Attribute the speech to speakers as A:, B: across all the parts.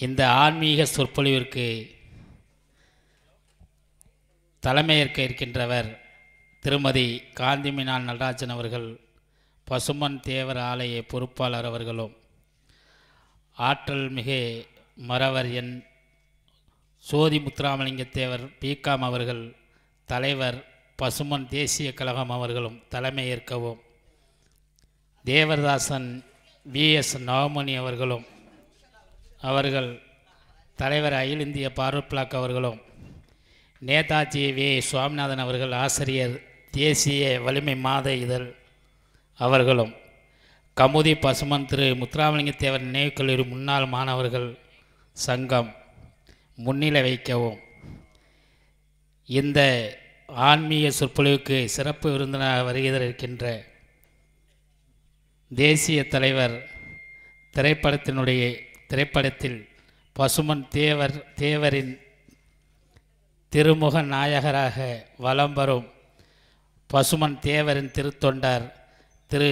A: இந்த ஆன்மீக சொற்பொழிவிற்கு தலைமையேற்க இருக்கின்றவர் திருமதி காந்திமினால் நடராஜன் அவர்கள், பசுமன் தேவர் ஆலய பொறுப்பாளர் அவர்களும், ஆற்றல் மிகு மறவர் என் சோதி முத்துராமலிங்க தேவர் பிகாம் அவர்கள், தலைவர் பசுமன் தேசிய கழகம் அவர்களும் தலைமையேற்கவும், தேவதாசன் விஎஸ் நவமணி அவர்களும் அவர்கள் தலைவர் அகில இந்திய பார்வர்ட் பிளாக் அவர்களும், நேதாஜி வே சுவாமிநாதன் அவர்கள் ஆசிரியர் தேசிய வலிமை மாத இதழ் அவர்களும், கமுதி பசுமன் திரு முத்துராமலிங்க தேவர் நினைவுக் கல்லூரி முன்னாள் மாணவர்கள் சங்கம் முன்னிலை வைக்கவும், இந்த ஆன்மீக சொற்பொழிவுக்கு சிறப்பு விருந்தினராக வருகை இருக்கின்ற தேசிய தலைவர் திரைப்படத்தில் பசுமன் தேவரின் திருமுக நாயகராக வலம் வரும் பசுமன் தேவரின் திருத்தொண்டர் திரு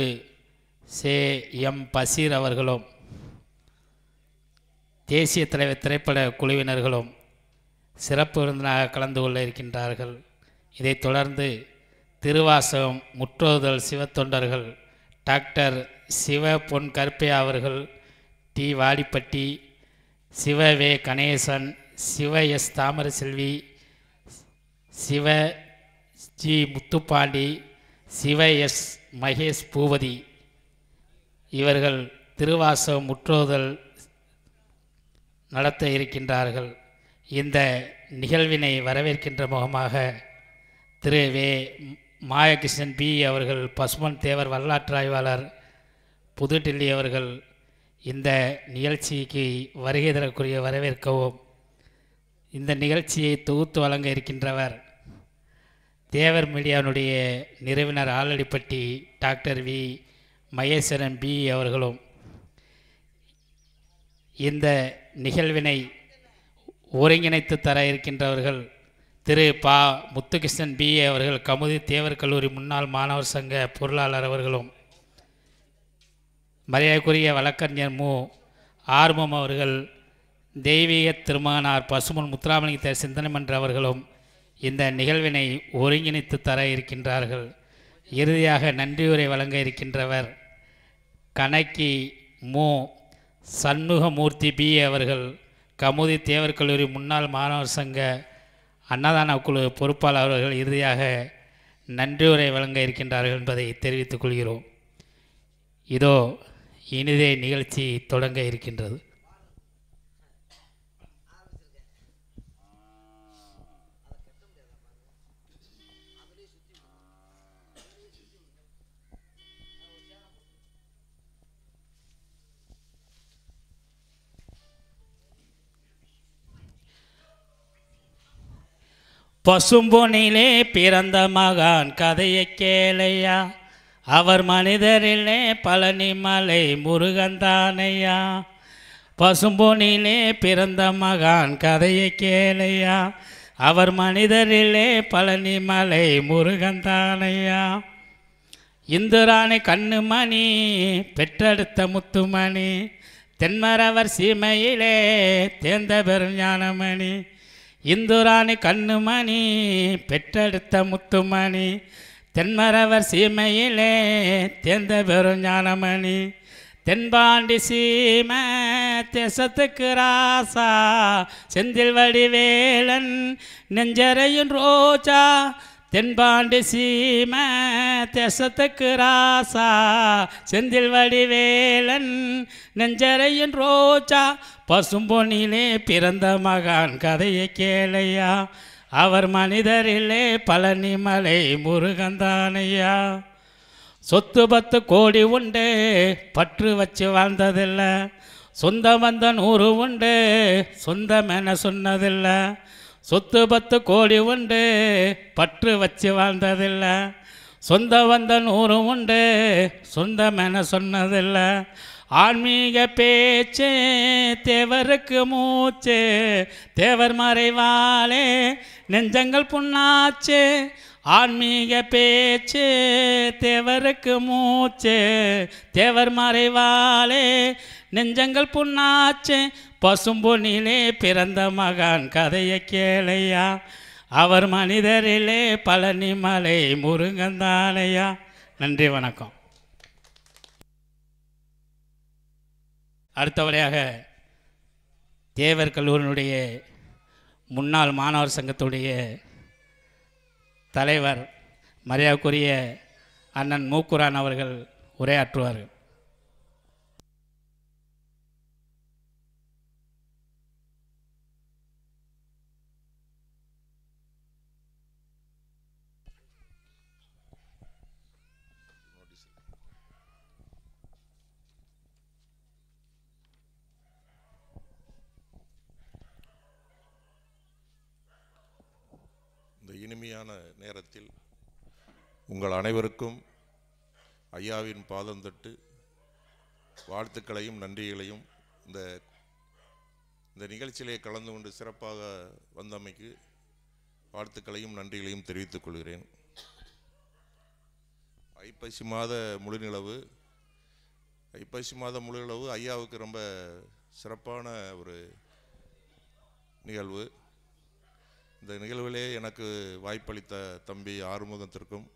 A: எம் பசீர் அவர்களும், தேசிய தலைவர் திரைப்பட குழுவினர்களும் சிறப்பு விருந்தினராக கலந்து கொள்ள இருக்கின்றார்கள். இதைத் தொடர்ந்து திருவாசகம் முற்றோதல் சிவத்தொண்டர்கள் டாக்டர் சிவ பொன் கருப்பையா அவர்கள், டி வாடிப்பட்டி, சிவ வே கணேசன், சிவ எஸ் தாமரசெல்வி, சிவ ஜி முத்துப்பாண்டி, சிவ எஸ் மகேஷ் பூபதி இவர்கள் திருவாசகம் முற்றோதல் நடத்த இருக்கின்றார்கள். இந்த நிகழ்வினை வரவேற்கின்ற முகமாக திரு வே மாயகிருஷ்ணன் பி அவர்கள், பசுமன் தேவர் வரலாற்று ஆய்வாளர், புதுடில்லி அவர்கள் இந்த நிகழ்ச்சிக்கு வருகை தரக்கூடிய வரவேற்கவும், இந்த நிகழ்ச்சியை தொகுத்து வழங்க இருக்கின்றவர் தேவர் மீடியாவுடைய நிறுவனர் Aladipatti doctor V Maheswaran B அவர்களும், இந்த நிகழ்வினை ஒருங்கிணைத்து தர இருக்கின்றவர்கள் திரு பா முத்துகிருஷ்ணன் பி அவர்கள், கமுதி தேவர் கல்லூரி முன்னாள் மாணவர் சங்க பொருளாளர் அவர்களும், மரியாதைக்குரிய வழக்கறிஞர் மு ஆர்வம் அவர்கள், தெய்வீக திருமகனார் பசுமன் முத்துராமலிங்க தேவர் சிந்தனை மன்ற அவர்களும் இந்த நிகழ்வினை ஒருங்கிணைத்து தர இருக்கின்றார்கள். இறுதியாக நன்றியுரை வழங்க இருக்கின்றவர் கணக்கி மு சண்முகமூர்த்தி பி அவர்கள், கமுதி தேவர் கல்லூரி முன்னாள் மாணவர் சங்க அன்னதான குழு பொறுப்பாளர் அவர்கள் இறுதியாக நன்றியுரை வழங்க இருக்கின்றார்கள் என்பதை தெரிவித்துக் கொள்கிறோம். இதோ இனிதே நிகழ்ச்சி தொடங்க இருக்கின்றது. பசும்பொனிலே பிறந்த மகான் கதையை கேளையா, அவர் மனிதரிலே பழனிமலை முருகந்தானையா. பசும்பொனிலே பிறந்த மகான் கதையை கேளையா, அவர் மனிதரிலே பழனிமலை முருகந்தானையா. இந்துராணி கண்ணுமணி பெற்றெடுத்த முத்துமணி, தென்மரவர் சீமையிலே தேர்ந்த பெருஞானமணி. இந்துராணி கண்ணுமணி பெற்றெடுத்த முத்துமணி, தென்மரவர் சீமையிலே தேர்ந்த பெருஞானமணி. தென்பாண்டி சீம தேசத்துக்கு ராசா, செந்தில் வடிவேலன் நெஞ்சரையும் ரோஜா. தென்பாண்டி சீம தேசத்துக்கு ராசா, செந்தில் வடிவேலன் நெஞ்சரையும் ரோஜா. பசும்பொனிலே பிறந்த மகான் கதையை கேளையா, அவர் மனிதரிலே பழனிமலை முருகந்தானையா. சொத்து 10 கோடி உண்டு பற்று வச்சு வாழ்ந்ததில்லை, சொந்த வந்த 100 உண்டு சொந்தமென சொன்னதில்லை. சொத்து 10 கோடி உண்டு பற்று வச்சு வாழ்ந்ததில்லை, சொந்த வந்த 100 உண்டு சொந்தமென சொன்னதில்லை. ஆன்மீக பேச்சு தேவருக்கு மூச்சு, தேவர் மறைவாலே நெஞ்சங்கள் புண்ணாச்சு. ஆன்மீக பேச்சு தேவருக்கு மூச்சு, தேவர் மறைவாலே நெஞ்சங்கள் புண்ணாச்சு. பசும்பொன்னிலே பிறந்த மகான் கதையை கேளையா, அவர் மனிதரிலே பழனி மலை முருகந்தானையா. நன்றி, வணக்கம். அடுத்தவரையாக தேவர் கல்லூரியினுடைய முன்னாள் மாணவர் சங்கத்துடைய தலைவர் மரியாதைக்குரிய அண்ணன் மூக்குரான் அவர்கள் உரையாற்றுவார்கள்.
B: இனிமையான நேரத்தில் உங்கள் அனைவருக்கும் ஐயாவின் பாதம் தட்டு வாழ்த்துக்களையும் நன்றிகளையும் இந்த நிகழ்ச்சியிலே கலந்து கொண்டு சிறப்பாக வந்தமைக்கு வாழ்த்துக்களையும் நன்றிகளையும் தெரிவித்துக் கொள்கிறேன். ஐப்பசி மாத முழுநிலவு ஐயாவுக்கு ரொம்ப சிறப்பான ஒரு நிகழ்வு. இந்த நிகழ்விலே எனக்கு வாய்ப்பளித்த தம்பி ஆறுமுகத்திற்கும்,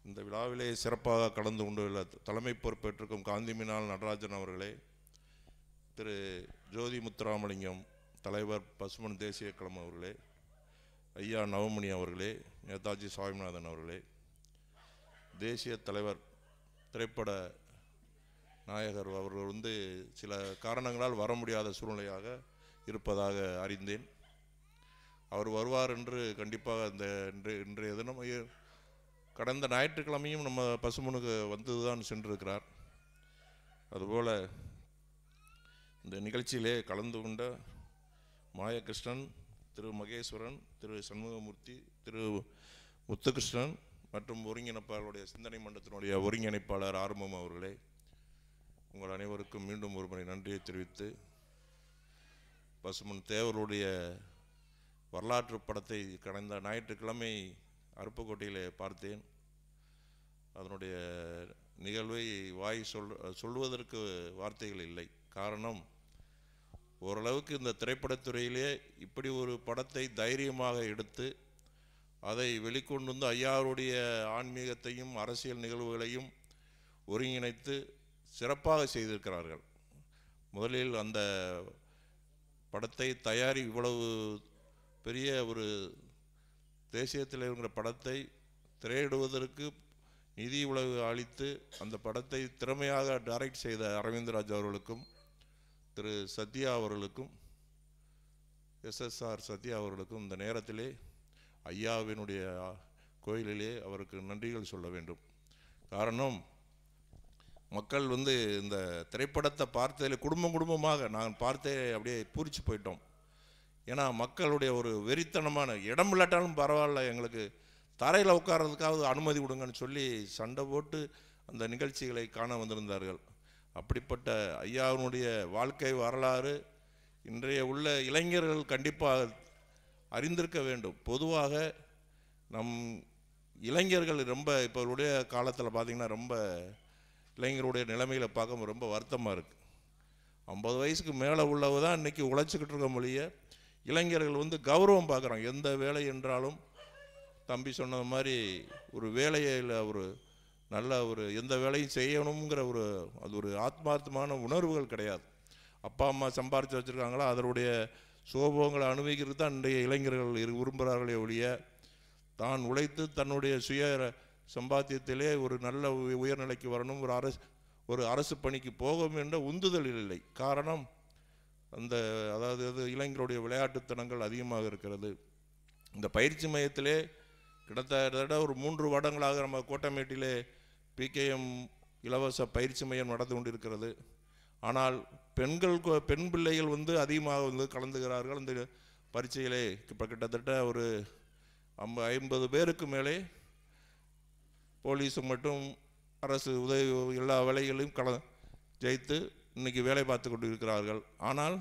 B: இந்த விழாவிலே சிறப்பாக கலந்து கொண்டுள்ள தலைமை பொறுப்பேற்றிருக்கும் காந்திமினால் நடராஜன் அவர்களே, திரு ஜோதி முத்துராமலிங்கம் தலைவர் பசுமன் தேசிய கழகம் அவர்களே, ஐயா நவமணி அவர்களே, நேதாஜி சுவாமிநாதன் அவர்களே, தேசிய தலைவர் திரைப்பட நாயகர் அவர்கள் சில காரணங்களால் வர முடியாத சூழ்நிலையாக இருப்பதாக அறிந்தேன். அவர் வருவார் என்று கண்டிப்பாக இன்றைய தினம் கடந்த ஞாயிற்றுக்கிழமையும் நம்ம பசுமனுக்கு வந்துதான் சென்றிருக்கிறார். அதுபோல் இந்த நிகழ்ச்சியிலே கலந்து கொண்ட மாயகிருஷ்ணன், திரு மகேஸ்வரன், திரு சண்முகமூர்த்தி, திரு முத்துகிருஷ்ணன் மற்றும் ஒருங்கிணைப்பாளருடைய சிந்தனை மன்றத்தினுடைய ஒருங்கிணைப்பாளர் ஆர்வம் அவர்களே, உங்கள் அனைவருக்கும் மீண்டும் ஒருமுறை நன்றியை தெரிவித்து, பசுமன் தேவருடைய வரலாற்று படத்தை கடந்த ஞாயிற்றுக்கிழமை அருப்புக்கோட்டையிலே பார்த்தேன். அதனுடைய நிகழ்வை சொல்வதற்கு வார்த்தைகள் இல்லை. காரணம், ஓரளவுக்கு இந்த திரைப்படத்துறையிலே இப்படி ஒரு படத்தை தைரியமாக எடுத்து அதை வெளிக்கொண்டு வந்து ஐயாவுடைய ஆன்மீகத்தையும் அரசியல் நிகழ்வுகளையும் ஒருங்கிணைத்து சிறப்பாக செய்திருக்கிறார்கள். முதலில் அந்த படத்தை இவ்வளவு பெரிய ஒரு தேசியத்தில் இருக்கிற படத்தை திரையிடுவதற்கு நிதி இவ்வளவு அளித்து அந்த படத்தை திறமையாக டைரக்ட் செய்த அரவிந்தராஜ் அவர்களுக்கும், திரு சத்யா அவர்களுக்கும், SSR சத்யா அவர்களுக்கும் இந்த நேரத்திலே ஐயாவினுடைய கோயிலிலே அவருக்கு நன்றிகள் சொல்ல வேண்டும். காரணம், மக்கள் இந்த திரைப்படத்தை பார்த்ததில் குடும்பமாக நான் பார்த்தே அப்படியே பூரிச்சு போயிட்டோம். ஏன்னா மக்களுடைய ஒரு வெறித்தனமான, இடம் இல்லாட்டாலும் பரவாயில்ல, எங்களுக்கு தரையில் உட்கார்றதுக்காவது அனுமதி கொடுங்கன்னு சொல்லி சண்டை போட்டு அந்த நிகழ்ச்சிகளை காண வந்திருந்தார்கள். அப்படிப்பட்ட ஐயாவினுடைய வாழ்க்கை வரலாறு இன்றைய உள்ள இளைஞர்கள் கண்டிப்பாக அறிந்திருக்க வேண்டும். பொதுவாக நம் இளைஞர்கள் ரொம்ப இப்போடைய காலத்தில் பார்த்திங்கன்னா ரொம்ப இளைஞருடைய நிலைமையில் பார்க்க ரொம்ப வருத்தமாக இருக்குது. 50 வயசுக்கு மேலே உள்ளவ தான் இன்றைக்கி உழைச்சிக்கிட்டு இருக்க மொழிய இளைஞர்கள் கௌரவம் பார்க்குறாங்க. எந்த வேலை என்றாலும் தம்பி சொன்ன மாதிரி ஒரு வேலையில் ஒரு நல்ல ஒரு எந்த வேலையும் செய்யணுங்கிற அது ஒரு ஆத்மார்த்தமான உணர்வுகள் கிடையாது. அப்பா அம்மா சம்பாரித்து வச்சுருக்காங்களா, அதனுடைய சோபங்களை அனுபவிக்கிறது தான் இன்றைய இளைஞர்கள் விரும்புகிறார்களே ஒழிய, தான் உழைத்து தன்னுடைய சுய சம்பாத்தியத்திலே ஒரு நல்ல உயர்நிலைக்கு வரணும், ஒரு அரசு பணிக்கு போகும் என்ற உந்துதல் இல்லை. காரணம், அதாவது இளைஞருடைய விளையாட்டுத்தனங்கள் அதிகமாக இருக்கிறது. இந்த பயிற்சி மையத்திலே கிட்டத்தட்ட ஒரு 3 வருடங்களாக நம்ம கோட்டமேட்டிலே PKM இலவச பயிற்சி மையம் நடந்து கொண்டிருக்கிறது. ஆனால் பெண் பிள்ளைகள் அதிகமாக கலந்துகிறார்கள். அந்த பரீட்சையிலே இப்போ கிட்டத்தட்ட ஒரு 50 பேருக்கு மேலே போலீஸு மட்டும் அரசு உதவி எல்லா வேலைகளையும் ஜெயித்து இன்றைக்கி வேலை பார்த்து கொண்டு இருக்கிறார்கள். ஆனால்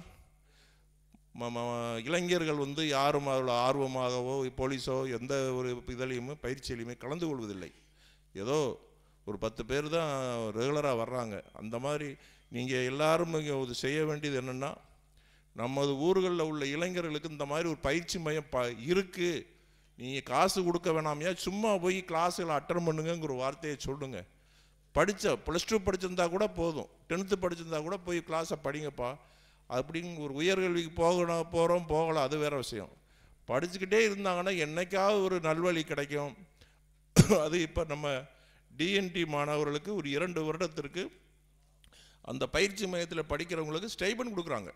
B: இளைஞர்கள் யாரும் அதில் ஆர்வமாகவோ போலீஸோ எந்த ஒரு இதிலையுமே பயிற்சியிலையுமே கலந்து கொள்வதில்லை. ஏதோ ஒரு 10 பேர் தான் ரெகுலராக வர்றாங்க. அந்த மாதிரி நீங்கள் எல்லாரும் செய்ய வேண்டியது என்னென்னா, நமது ஊர்களில் உள்ள இளைஞர்களுக்கு இந்த மாதிரி ஒரு பயிற்சி மையம் இருக்குது, நீங்கள் காசு கொடுக்க வேணாமையா, சும்மா போய் கிளாஸில் அட்டன் பண்ணுங்கிற ஒரு வார்த்தையை சொல்லுங்க. +2 படிச்சிருந்தா கூட போதும், 10th படிச்சிருந்தா கூட போய் கிளாஸை படிங்கப்பா அப்படின்னு ஒரு உயர்கல்விக்கு போகலாம், அது வேறு விஷயம். படிச்சுக்கிட்டே இருந்தாங்கன்னா என்னைக்காவது ஒரு நல்வழி கிடைக்கும். அது இப்போ நம்ம டிஎன்டி மாணவர்களுக்கு ஒரு 2 வருடத்திற்கு அந்த பயிற்சி மையத்தில் படிக்கிறவங்களுக்கு ஸ்டைபன் கொடுக்குறாங்க.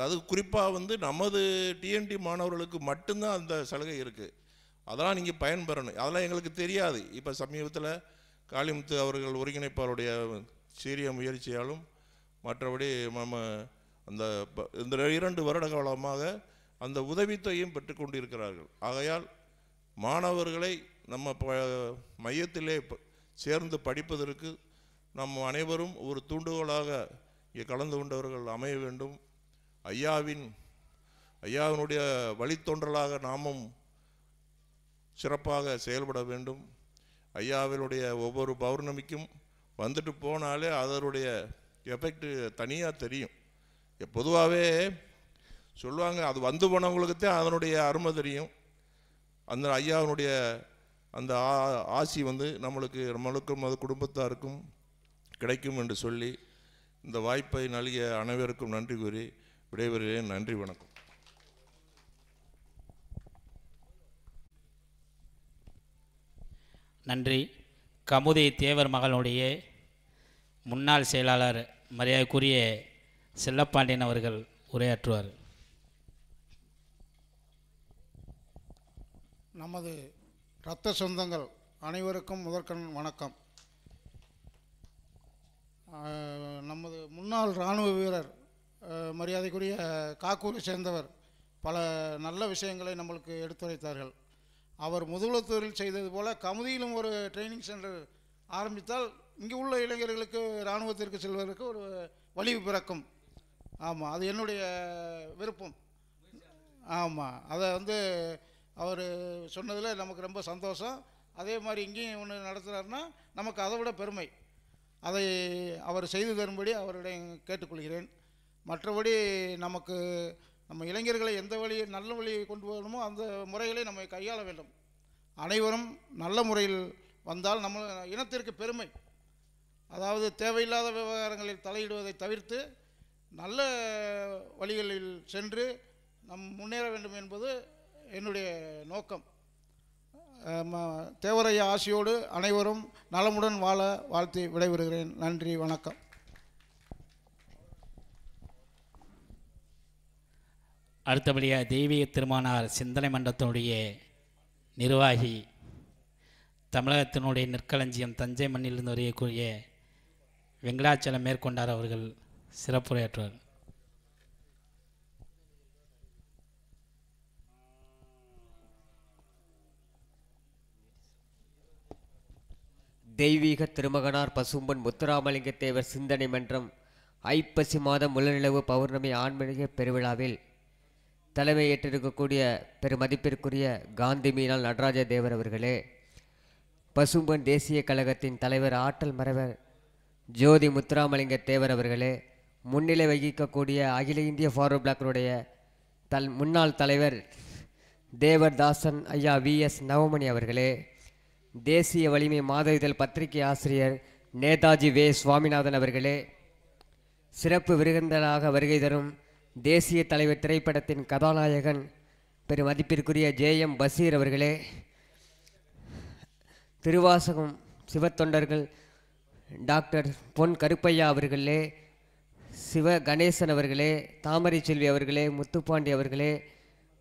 B: அது குறிப்பாக வந்து நமது டிஎன்டி மாணவர்களுக்கு மட்டும்தான் அந்த சலுகை இருக்குது. அதெல்லாம் நீங்கள் பயன்பெறணும். அதெல்லாம் எங்களுக்கு தெரியாது. இப்போ சமீபத்தில் காளிமுத்து அவர்கள் ஒருங்கிணைப்பாளருடைய சீரிய முயற்சியாலும் மற்றபடி நம்ம அந்த இந்த 2 வருட காலமாக அந்த உதவித்தொகையும் பெற்றுக்கொண்டு இருக்கிறார்கள். ஆகையால் மாணவர்களை நம்ம மையத்திலே சேர்ந்து படிப்பதற்கு நம்ம அனைவரும் ஒரு தூண்டுகோலாக இங்கே கலந்து கொண்டவர்கள் அமைய வேண்டும். ஐயாவினுடைய வழித்தொன்றலாக நாமும் சிறப்பாக செயல்பட வேண்டும். ஐயாவினுடைய ஒவ்வொரு பௌர்ணமிக்கும் வந்துட்டு போனாலே அதனுடைய எஃபெக்ட் தனியாக தெரியும். பொதுவாகவே சொல்லுவாங்க, அது வந்து போனவங்களுக்கு தான் அதனுடைய அருமை தெரியும். அந்த ஐயாவினுடைய அந்த ஆசி வந்து நம்மளுக்கும் அது குடும்பத்தாருக்கும் கிடைக்கும் என்று சொல்லி இந்த வாய்ப்பை நல்கிய அனைவருக்கும் நன்றி கூறி விடைபெறுகிறேன். நன்றி, வணக்கம்.
A: நன்றி. கமுதி தேவர் மகளுடைய முன்னாள் செயலாளர் மரியாதைக்குரிய செல்லப்பாண்டியன் அவர்கள் உரையாற்றுவார்.
C: நமது இரத்த சொந்தங்கள் அனைவருக்கும் முதற்கண் வணக்கம். நமது முன்னாள் இராணுவ வீரர் மரியாதைக்குரிய காக்கூரை சேர்ந்தவர் பல நல்ல விஷயங்களை நம்மளுக்கு எடுத்துரைத்தார்கள். அவர் முதுகுளத்தூரில் செய்தது போல கமுதியிலும் ஒரு ட்ரைனிங் சென்டர் ஆரம்பித்தால் இங்கே உள்ள இளைஞர்களுக்கு இராணுவத்திற்கு செல்வதற்கு ஒரு வழி பிறக்கும். ஆமாம், அது என்னுடைய விருப்பம். ஆமாம், அதை வந்து அவர் சொன்னதில் நமக்கு ரொம்ப சந்தோஷம். அதே மாதிரி இங்கேயும் ஒன்று நடத்துகிறாருன்னா நமக்கு அதை விட பெருமை. அதை அவர் செய்து தரும்படி அவரிடம் கேட்டுக்கொள்கிறேன். மற்றபடி நம்ம இளைஞர்களை எந்த வழியை நல்ல வழியை கொண்டு வரணுமோ அந்த முறைகளை நம்ம கையாள வேண்டும். அனைவரும் நல்ல முறையில் வந்தால் நம்ம இனத்திற்கு பெருமை. அதாவது தேவையில்லாத விவகாரங்களில் தலையிடுவதை தவிர்த்து நல்ல வழிகளில் சென்று முன்னேற வேண்டும் என்பது என்னுடைய நோக்கம். தேவரையா ஆசியோடு அனைவரும் நலமுடன் வாழ வாழ்த்தி விடைபெறுகிறேன். நன்றி, வணக்கம்.
A: அடுத்தபடியாக தெய்வீக திருமானார் சிந்தனை மன்றத்தினுடைய நிர்வாகி, தமிழகத்தினுடைய நெற்களஞ்சியம் தஞ்சை மண்ணிலிருந்து வரையக்கூடிய வெங்கடாச்சலம் மேற்கொண்டார் அவர்கள் சிறப்புரையாற்றுவார்.
D: தெய்வீக திருமகனார் பசும்பொன் முத்துராமலிங்க தேவர் சிந்தனை மன்றம் ஐப்பசி மாதம் முழுநிலவு பௌர்ணமி ஆன்மீக பெருவிழாவில் தலைமையேற்றிருக்கக்கூடிய பெருமதிப்பிற்குரிய காந்தி மீனால் நடராஜ தேவர் அவர்களே, பசும்பொன் தேசிய கழகத்தின் தலைவர் ஆற்றல் மறைவர் ஜோதி முத்துராமலிங்க தேவர் அவர்களே, முன்னிலை வகிக்கக்கூடிய அகில இந்திய ஃபார்வர்ட் பிளாக்கினுடைய முன்னாள் தலைவர் தேவர்தாசன் ஐயா VS நவமணி அவர்களே, தேசிய வலிமை மாத இதழ் பத்திரிகை ஆசிரியர் நேதாஜி வே சுவாமிநாதன் அவர்களே, சிறப்பு விருந்தினராக வருகை தரும் தேசிய தலைவர் திரைப்படத்தின் கதாநாயகன் பெருமதிப்பிற்குரிய JM பசீர் அவர்களே, திருவாசகம் சிவத்தொண்டர்கள் டாக்டர் பொன் கருப்பையா அவர்களே, சிவ கணேசன் அவர்களே, தாமரை செல்வி அவர்களே, முத்துப்பாண்டி அவர்களே,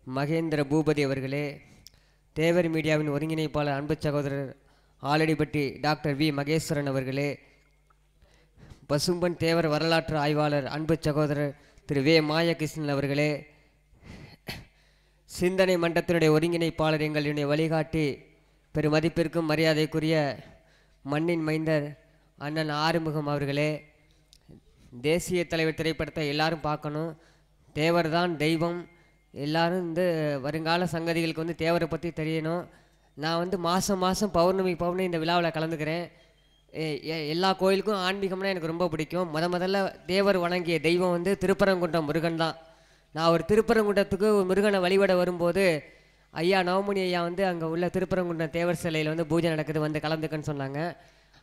D: மகேந்திர பூபதி அவர்களே, தேவர் மீடியாவின் ஒருங்கிணைப்பாளர் அன்பு சகோதரர் ஆலடிப்பட்டி டாக்டர் V மகேஸ்வரன் அவர்களே, பசும்பன் தேவர் வரலாற்று ஆய்வாளர் அன்பு சகோதரர் திரு வே மாயகிருஷ்ணன் அவர்களே, சிந்தனை மன்றத்தினுடைய ஒருங்கிணைப்பாளர் எங்களுடைய வழிகாட்டி பெருமதிப்பிற்கும் மரியாதைக்குரிய மண்ணின் மைந்தர் அண்ணன் ஆறுமுகம் அவர்களே, தேசிய தலைவர் திரைப்படத்தை எல்லாரும் பார்க்கணும், தேவர் தான் தெய்வம், எல்லாரும் வருங்கால சங்கதிகளுக்கு தேவரை பற்றி தெரியணும். நான் மாதம் பௌர்ணமி இந்த விழாவில் கலந்துக்கிறேன். எல்லா கோயிலுக்கும் ஆன்மீகம்னா எனக்கு ரொம்ப பிடிக்கும். முதல்ல தேவர் வணங்கிய தெய்வம் வந்து திருப்பரங்குன்றம் முருகன் தான். நான் ஒரு திருப்பரங்குன்றத்துக்கு முருகனை வழிபட வரும்போது ஐயா நவமணி ஐயா வந்து அங்கே உள்ள திருப்பரங்குன்றம் தேவர் சிலையில் வந்து பூஜை நடக்குது, வந்து கலந்துக்கன்னு சொன்னாங்க.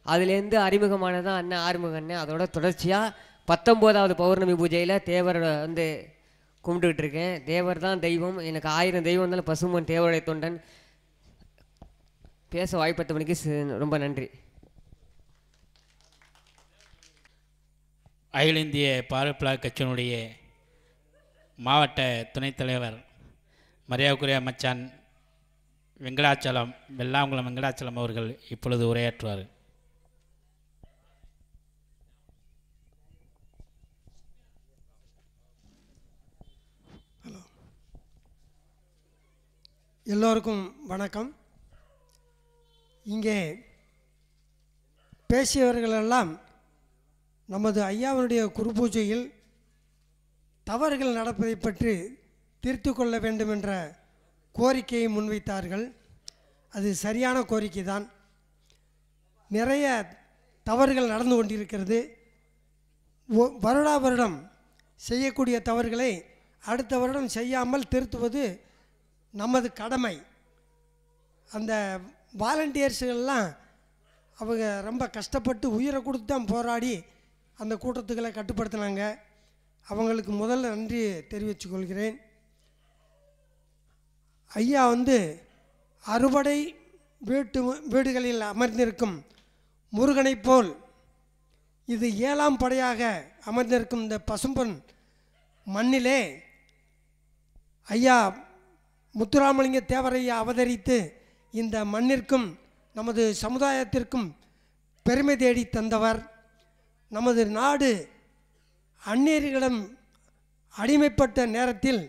D: அதுலேருந்து அறிமுகமானதான் அண்ணன் ஆறுமுகன்னு. அதோட தொடர்ச்சியாக 19வது பௌர்ணமி பூஜையில் தேவர் வந்து கும்பிட்டுக்கிட்டு இருக்கேன். தேவர் தான் தெய்வம். எனக்கு 1000 தெய்வம் இருந்தாலும் பசும்பொன் தேவருடைய தொண்டன். பேச வாய்ப்பட்ட மணிக்கு ரொம்ப நன்றி.
A: அகில இந்திய பார்வையாளர் கட்சியினுடைய மாவட்ட துணைத் தலைவர் மரியாதைக்குரிய மச்சான் வெங்கடாச்சலம், வெள்ளாங்குளம் வெங்கடாச்சலம் அவர்கள் இப்பொழுது உரையாற்றுவார்.
E: ஹலோ, எல்லோருக்கும் வணக்கம். இங்கே பேசியவர்களெல்லாம் நமது ஐயாவுடைய குரு பூஜையில் தவறுகள் நடப்பதை பற்றி தீர்த்து கொள்ள வேண்டும் என்ற கோரிக்கையை முன்வைத்தார்கள். அது சரியான கோரிக்கை தான். நிறைய தவறுகள் நடந்து கொண்டிருக்கிறது. வருடா வருடம் செய்யக்கூடிய தவறுகளை அடுத்த வருடம் செய்யாமல் திருத்துவது நமது கடமை. அந்த வாலண்டியர்ஸுகள்லாம் அவங்க ரொம்ப கஷ்டப்பட்டு உயிரை கொடுத்து தான் போராடி அந்த கூட்டத்துக்களை கட்டுப்படுத்தினாங்க. அவங்களுக்கு முதல்ல நன்றி தெரிவித்துக் கொள்கிறேன். ஐயா வந்து அறுபடை வீடுகளில் அமர்ந்திருக்கும் முருகனை போல் இது 7ஆம் படையாக அமர்ந்திருக்கும் இந்த பசும்பொன் மண்ணிலே ஐயா முத்துராமலிங்க தேவரையா அவதரித்து இந்த மண்ணிற்கும் நமது சமுதாயத்திற்கும் பெருமை தேடி தந்தவர். நமது நாடு அந்நியர்களிடம் அடிமைப்பட்ட நேரத்தில்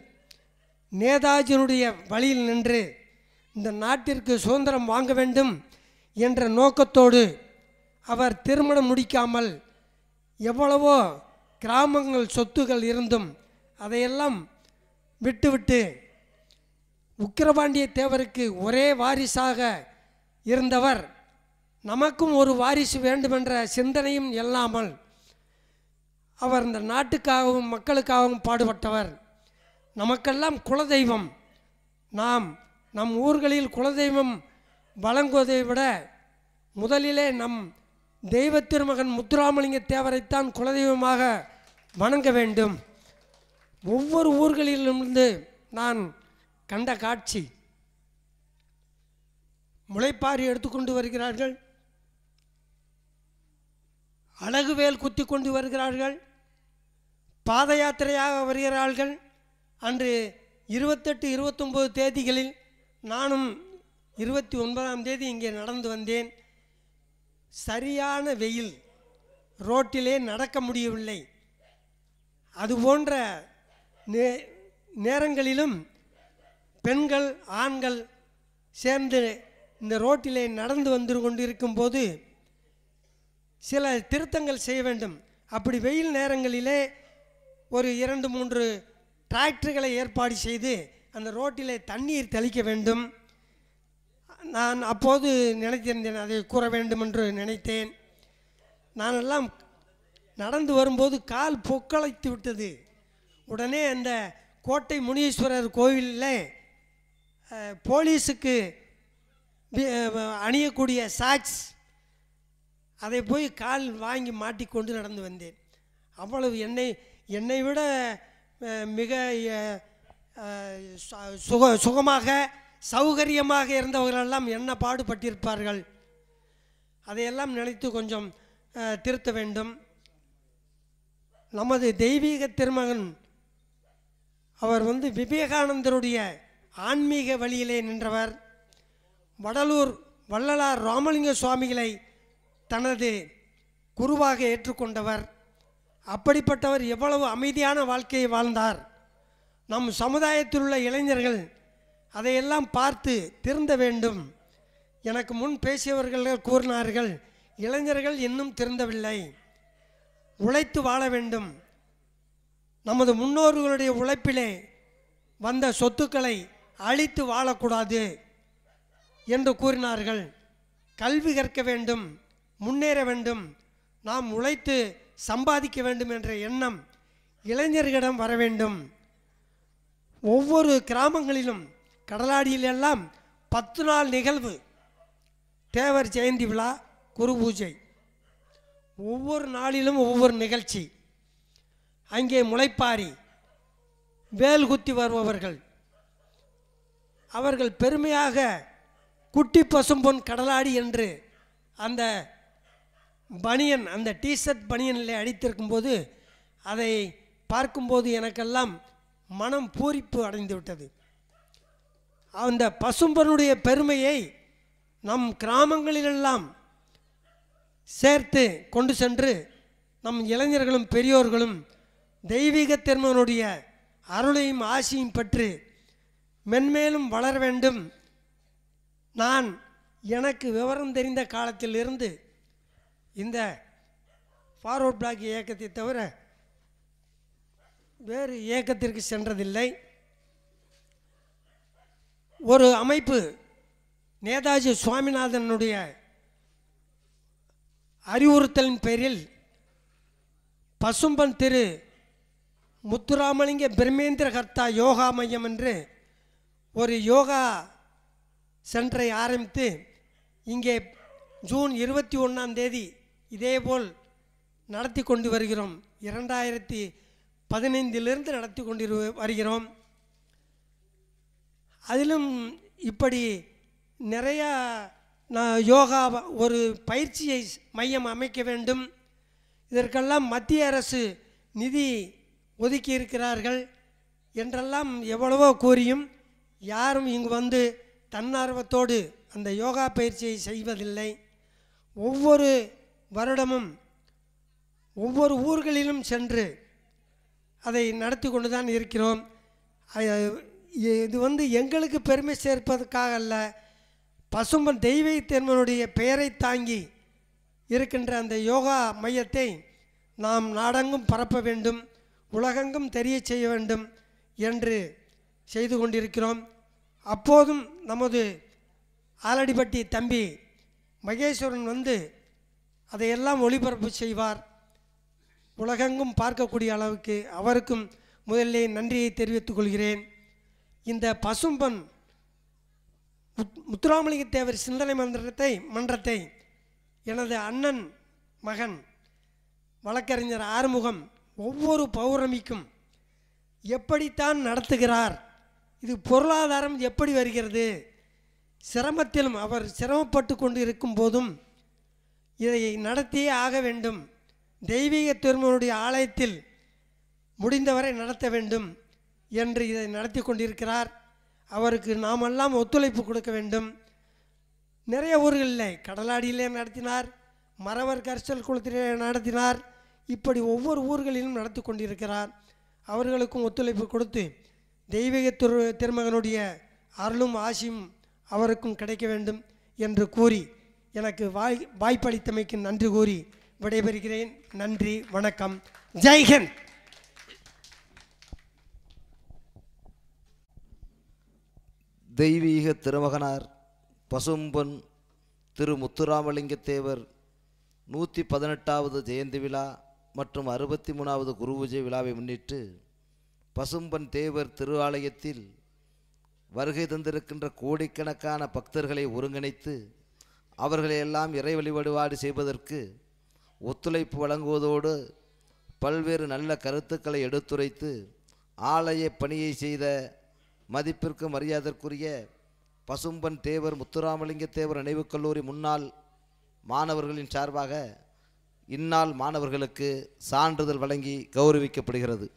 E: நேதாஜியினுடைய வழியில் நின்று இந்த நாட்டிற்கு சுதந்திரம் வாங்க வேண்டும் என்ற நோக்கத்தோடு அவர் திருமணம் முடிக்காமல் எவ்வளவோ கிராமங்கள் சொத்துகள் இருந்தும் அதையெல்லாம் விட்டுவிட்டு உக்கிரபாண்டிய தேவருக்கு ஒரே வாரிசாக இருந்தவர். நமக்கும் ஒரு வாரிசு வேண்டுமென்ற சிந்தனையும் இல்லாமல் அவர் இந்த நாட்டுக்காகவும் மக்களுக்காகவும் பாடுபட்டவர். நமக்கெல்லாம் குலதெய்வம். நம் ஊர்களில் குலதெய்வம் வழங்குவதை விட முதலிலே நம் தெய்வ திருமகன் முத்துராமலிங்க தேவரைத்தான் குலதெய்வமாக வணங்க வேண்டும். ஒவ்வொரு ஊர்களிலிருந்து நான் கண்ட காட்சி, முளைப்பாரி எடுத்துக்கொண்டு வருகிறார்கள், அழகுவேல் குத்தி கொண்டு வருகிறார்கள், பாத யாத்திரையாக வருகிறார்கள். அன்று 28, 29 தேதிகளில் நானும் 29ஆம் தேதி இங்கே நடந்து வந்தேன். சரியான வெயில், ரோட்டிலே நடக்க முடியவில்லை. அதுபோன்ற நேரங்களிலும் பெண்கள் ஆண்கள் சேர்ந்து இந்த ரோட்டிலே நடந்து வந்து கொண்டிருக்கும் போது சில திருத்தங்கள் செய்ய வேண்டும். அப்படி வெயில் நேரங்களிலே ஒரு 2-3 டிராக்டர்களை ஏற்பாடு செய்து அந்த ரோட்டிலே தண்ணீர் தெளிக்க வேண்டும். நான் அப்போது நினைத்திருந்தேன், அதை கூற வேண்டும் என்று நினைத்தேன். நானெல்லாம் நடந்து வரும்போது கால் பொக்களத்து விட்டது. உடனே அந்த கோட்டை முனீஸ்வரர் கோவிலில் போலீஸுக்கு அணியக்கூடிய சாக்ஸ், அதை போய் கால் வாங்கி மாட்டிக்கொண்டு நடந்து வந்தேன். அவ்வளவு என்னை விட மிக சுகமாக சௌகரியமாக இருந்தவர்களெல்லாம் என்ன பாடுபட்டிருப்பார்கள். அதையெல்லாம் நினைத்து கொஞ்சம் திருத்த வேண்டும். நமது தெய்வீக திருமகன் அவர் விவேகானந்தருடைய ஆன்மீக வழியிலே நின்றவர். வடலூர் வள்ளலார் ராமலிங்க சுவாமிகளை தனது குருவாக ஏற்றுக்கொண்டவர். அப்படிப்பட்டவர் எவ்வளவு அமைதியான வாழ்க்கையை வாழ்ந்தார். நம் சமுதாயத்தில் உள்ள இளைஞர்கள் அதையெல்லாம் பார்த்து திருந்த வேண்டும். எனக்கு முன் பேசியவர்கள் கூறினார்கள், இளைஞர்கள் இன்னும் திருந்தவில்லை, உழைத்து வாழ வேண்டும், நமது முன்னோர்களுடைய உழைப்பிலே வந்த சொத்துக்களை அழித்து வாழக்கூடாது என்று கூறினார்கள். கல்வி கற்க வேண்டும், முன்னேற வேண்டும், நாம் உழைத்து சம்பாதிக்க வேண்டும் என்ற எண்ணம் இளைஞர்களிடம் வர வேண்டும். ஒவ்வொரு கிராமங்களிலும் கடலாடியிலெல்லாம் 10 நாள் நிகழ்வு, தேவர் ஜெயந்தி விழா, குரு பூஜை, ஒவ்வொரு நாளிலும் ஒவ்வொரு நிகழ்ச்சி. அங்கே முளைப்பாரி, வேல் குத்தி வருபவர்கள், அவர்கள் பெருமையாக குட்டி பசும்பொன் கடலாடி என்று அந்த பனியன், அந்த டிஷர்ட் பனியனில் அடித்திருக்கும்போது அதை பார்க்கும்போது எனக்கெல்லாம் மனம் பூரிப்பு அடைந்து விட்டது. அந்த பசும்பொனுடைய பெருமையை நம் கிராமங்களிலெல்லாம் சேர்த்து கொண்டு சென்று நம் இளைஞர்களும் பெரியோர்களும் தெய்வீக திருமகனுடைய அருளையும் ஆசியும் பெற்று மென்மேலும் வளர வேண்டும். நான் எனக்கு விவரம் தெரிந்த காலத்திலிருந்து இந்த ஃபார்வர்ட் பிளாக் இயக்கத்தை தவிர வேறு இயக்கத்திற்கு சென்றதில்லை. ஒரு அமைப்பு நேதாஜி சுவாமிநாதனுடைய அறிவுறுத்தலின் பேரில் பசும்பன் திரு முத்துராமலிங்க பிரம்மேந்திர கர்த்தா யோகா மையம் என்று ஒரு யோகா சென்டரை ஆரம்பித்து இங்கே ஜூன் 21 இதேபோல் நடத்தி கொண்டு வருகிறோம். 2015 நடத்தி கொண்டு வருகிறோம். அதிலும் இப்படி நிறையா யோகா ஒரு பயிற்சியை மையம் அமைக்க வேண்டும். இதற்கெல்லாம் மத்திய அரசு நிதி ஒதுக்கி இருக்கிறார்கள் என்றெல்லாம் எவ்வளவோ கூறியும் யாரும் இங்கு வந்து தன்னார்வத்தோடு அந்த யோகா பயிற்சியை செய்வதில்லை. ஒவ்வொரு வருடமும் ஒவ்வொரு ஊர்களிலும் சென்று அதை நடத்தி கொண்டு தான் இருக்கிறோம். இது வந்து எங்களுக்கு பெருமை சேர்ப்பதற்காக அல்ல, பசும்பன் தெய்வீக திருமகனுடைய பெயரை தாங்கி இருக்கின்ற அந்த யோகா மையத்தை நாம் நாடெங்கும் பரப்ப வேண்டும், உலகெங்கும் தெரிய செய்ய வேண்டும் என்று செய்து கொண்டிருக்கிறோம். அப்போதும் நமது ஆலடிப்பட்டி தம்பி மகேஸ்வரன் வந்து அதையெல்லாம் ஒளிபரப்பு செய்வார். உலகெங்கும் பார்க்கக்கூடிய அளவுக்கு அவருக்கும் முதலிலே நன்றியை தெரிவித்துக் கொள்கிறேன். இந்த பசும்பன் முத்துராமலிங்க தேவர் சிந்தனை மன்றத்தை எனது அண்ணன் மகன் வழக்கறிஞர் ஆறுமுகம் ஒவ்வொரு பௌர்ணமிக்கும் எப்படித்தான் நடத்துகிறார், இது பொருளாதாரம் எப்படி வருகிறது, சிரமத்திலும் அவர் சிரமப்பட்டு கொண்டு இருக்கும் போதும் இதை நடத்தியே ஆக வேண்டும், தெய்வீக திருமகனுடைய ஆலயத்தில் முடிந்தவரை நடத்த வேண்டும் என்று இதை நடத்தி கொண்டிருக்கிறார். அவருக்கு நாமெல்லாம் ஒத்துழைப்பு கொடுக்க வேண்டும். நிறைய ஊர்களில் கடலாடியிலே நடத்தினார், மறவர் கரிசல் குளத்திலே நடத்தினார், இப்படி ஒவ்வொரு ஊர்களிலும் நடத்தி கொண்டிருக்கிறார். அவர்களுக்கும் ஒத்துழைப்பு கொடுத்து தெய்வீக திருமகனுடைய அருளும் ஆசியும் அவருக்கும் கிடைக்க வேண்டும் என்று கூறி எனக்கு வாய்ப்பளித்தமைக்கு நன்றி கூறி விடைபெறுகிறேன். நன்றி, வணக்கம், ஜெய்ஹிந்த்.
F: தெய்வீக திருமகனார் பசும்பொன் திரு முத்துராமலிங்க தேவர் 118வது ஜெயந்தி விழா மற்றும் 63வது குரு பூஜை விழாவை முன்னிட்டு பசும்பன் தேவர் திரு ஆலயத்தில் வருகை தந்திருக்கின்ற கோடிக்கணக்கான பக்தர்களை ஒருங்கிணைத்து அவர்களையெல்லாம் இறை வழிபாடு செய்வதற்கு ஒத்துழைப்பு வழங்குவதோடு பல்வேறு நல்ல கருத்துக்களை எடுத்துரைத்து ஆலய பணியை செய்த மதிப்பிற்கு மரியாதைக்குரிய பசும்பன் தேவர் முத்துராமலிங்க தேவர் நினைவுக் கல்லூரி முன்னாள் மாணவர்களின் சார்பாக இந்நாள் மாணவர்களுக்கு சான்றிதழ் வழங்கி கௌரவிக்கப்படுகிறது.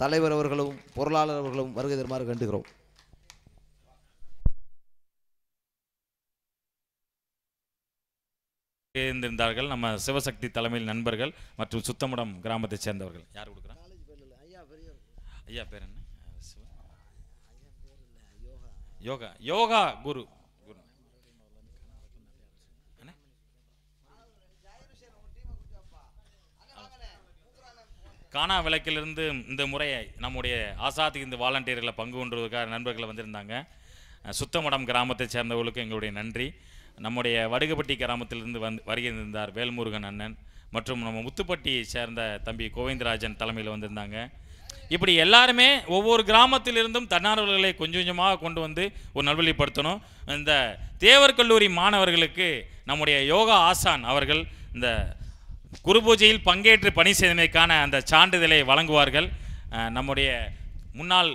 F: தலைவர் அவர்களும் பொருளாளர் அவர்களும் வருகை தருமாறு கண்டுகிறோம்.
G: இருந்திருந்தார்கள் நம்ம சிவசக்தி தலைமையில் நண்பர்கள் மற்றும் சுத்தமடம் கிராமத்தைச் சேர்ந்தவர்கள். யார் கொடுக்குறாங்க? ஐயா பேர் என்ன? யோகா யோகா குரு குரு காணா விளக்கிலிருந்து இந்த முறையை நம்முடைய ஆசாதி இந்த வாலண்டியர்களை பங்கு கொண்டுவதற்காக நண்பர்கள் வந்திருந்தாங்க. சுத்தமடம் கிராமத்தை சேர்ந்தவர்களுக்கு எங்களுடைய நன்றி. நம்முடைய வடுகப்பட்டி கிராமத்திலிருந்து வருகின்றார் வேல்முருகன் அண்ணன் மற்றும் நம்ம முத்துப்பட்டியை சேர்ந்த தம்பி கோவிந்தராஜன் தலைமையில் வந்திருந்தாங்க. இப்படி எல்லாருமே ஒவ்வொரு கிராமத்திலிருந்தும் தன்னார்வலர்களை கொஞ்சம் கொஞ்சமாக கொண்டு வந்து ஒரு நல்வழிப்படுத்தணும். இந்த தேவர் கல்லூரி மாணவர்களுக்கு நம்முடைய யோகா ஆசான் அவர்கள் இந்த குரு பூஜையில் பங்கேற்று பணி செய்தமைக்கான அந்த சான்றிதழை வழங்குவார்கள். நம்முடைய முன்னாள்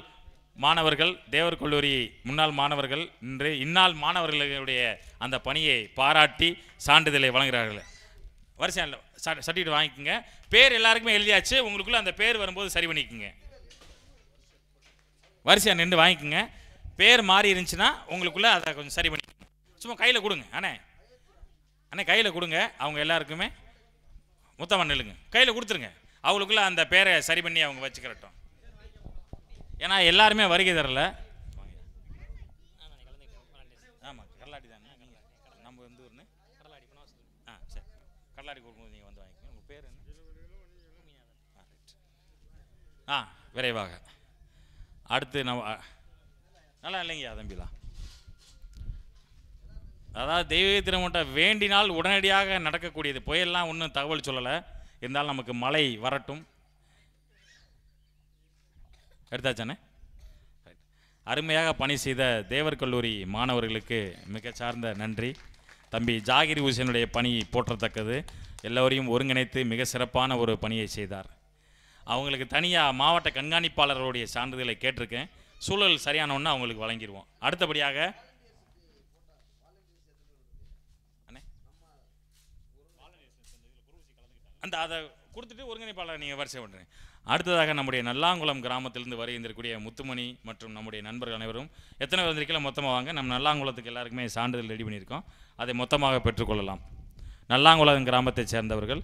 G: மாணவர்கள், தேவர் கல்லூரி முன்னாள் மாணவர்கள் இன்று இந்நாள் மாணவர்களுடைய அந்த பணியை பாராட்டி சான்றிதழை வழங்குகிறார்கள். வரிசையில் சர்டிஃபிகேட் வாங்கிக்கோங்க. பேர் எல்லாருக்குமே எழுதியாச்சு. உங்களுக்குள்ள அந்த பேர் வரும்போது சரி பண்ணிக்கோங்க. வரிசையாக நின்று வாங்கிக்கோங்க. பேர் மாறி இருந்துச்சுன்னா உங்களுக்குள்ளே அதை கொஞ்சம் சரி பண்ணிக்கோங்க. சும்மா கையில் கொடுங்க. அண்ணே கையில் கொடுங்க. அவங்க எல்லாருக்குமே முத்தமாக நில்லுங்க. கையில் கொடுத்துருங்க. அவங்களுக்குள்ள அந்த பேரை சரி பண்ணி அவங்க வச்சுக்கிறட்டும். ஏன்னா எல்லாருமே வருகை தரல. ஆமாம், கடலாடி தானே நம்ம வந்து ஊர்னு சரி, கடலாடி கொடுக்கும்போது நீங்கள் வந்து வாங்கிக்கோங்க. உங்கள் பேர் என்ன? விரைவாக அடுத்து நம்ம நல்லா இல்லைங்கய்யா தம்பிலாம். அதாவது தெய்வீக திருமணம் வேண்டினால் உடனடியாக நடக்கக்கூடியது. புயல்லாம் ஒன்றும் தகவல் சொல்லலை. இருந்தாலும் நமக்கு மழை வரட்டும். எடுத்தாச்சானே? அருமையாக பணி செய்த தேவர் கல்லூரி மாணவர்களுக்கு மிக சார்ந்த நன்றி. தம்பி ஜாகிர் ஹுசேனுடைய பணி போற்றத்தக்கது. எல்லோரையும் ஒருங்கிணைத்து மிக சிறப்பான ஒரு பணியை செய்தார். அவங்களுக்கு தனியாக மாவட்ட கண்காணிப்பாளர்களுடைய சான்றிதழை கேட்டிருக்கேன். சூழல் சரியானோன்னு அவங்களுக்கு வழங்கிடுவோம். அடுத்தபடியாக அதை கொடுத்துட்டு ஒருங்கிணைப்பாளர் நீங்கள் வரிசை பண்ணுறேன். அடுத்ததாக நம்முடைய நல்லாங்குளம் கிராமத்திலிருந்து வருகின்றக்கூடிய முத்துமணி மற்றும் நம்முடைய நண்பர்கள் அனைவரும் எத்தனை பேர் வந்திருக்கலாம் மொத்தமாக வாங்க. நம்ம நல்லாங்குளத்துக்கு எல்லாருக்குமே சான்றிதழ் ரெடி பண்ணியிருக்கோம். அதை மொத்தமாக பெற்றுக்கொள்ளலாம். நல்லாங்குளம் கிராமத்தை சேர்ந்தவர்கள்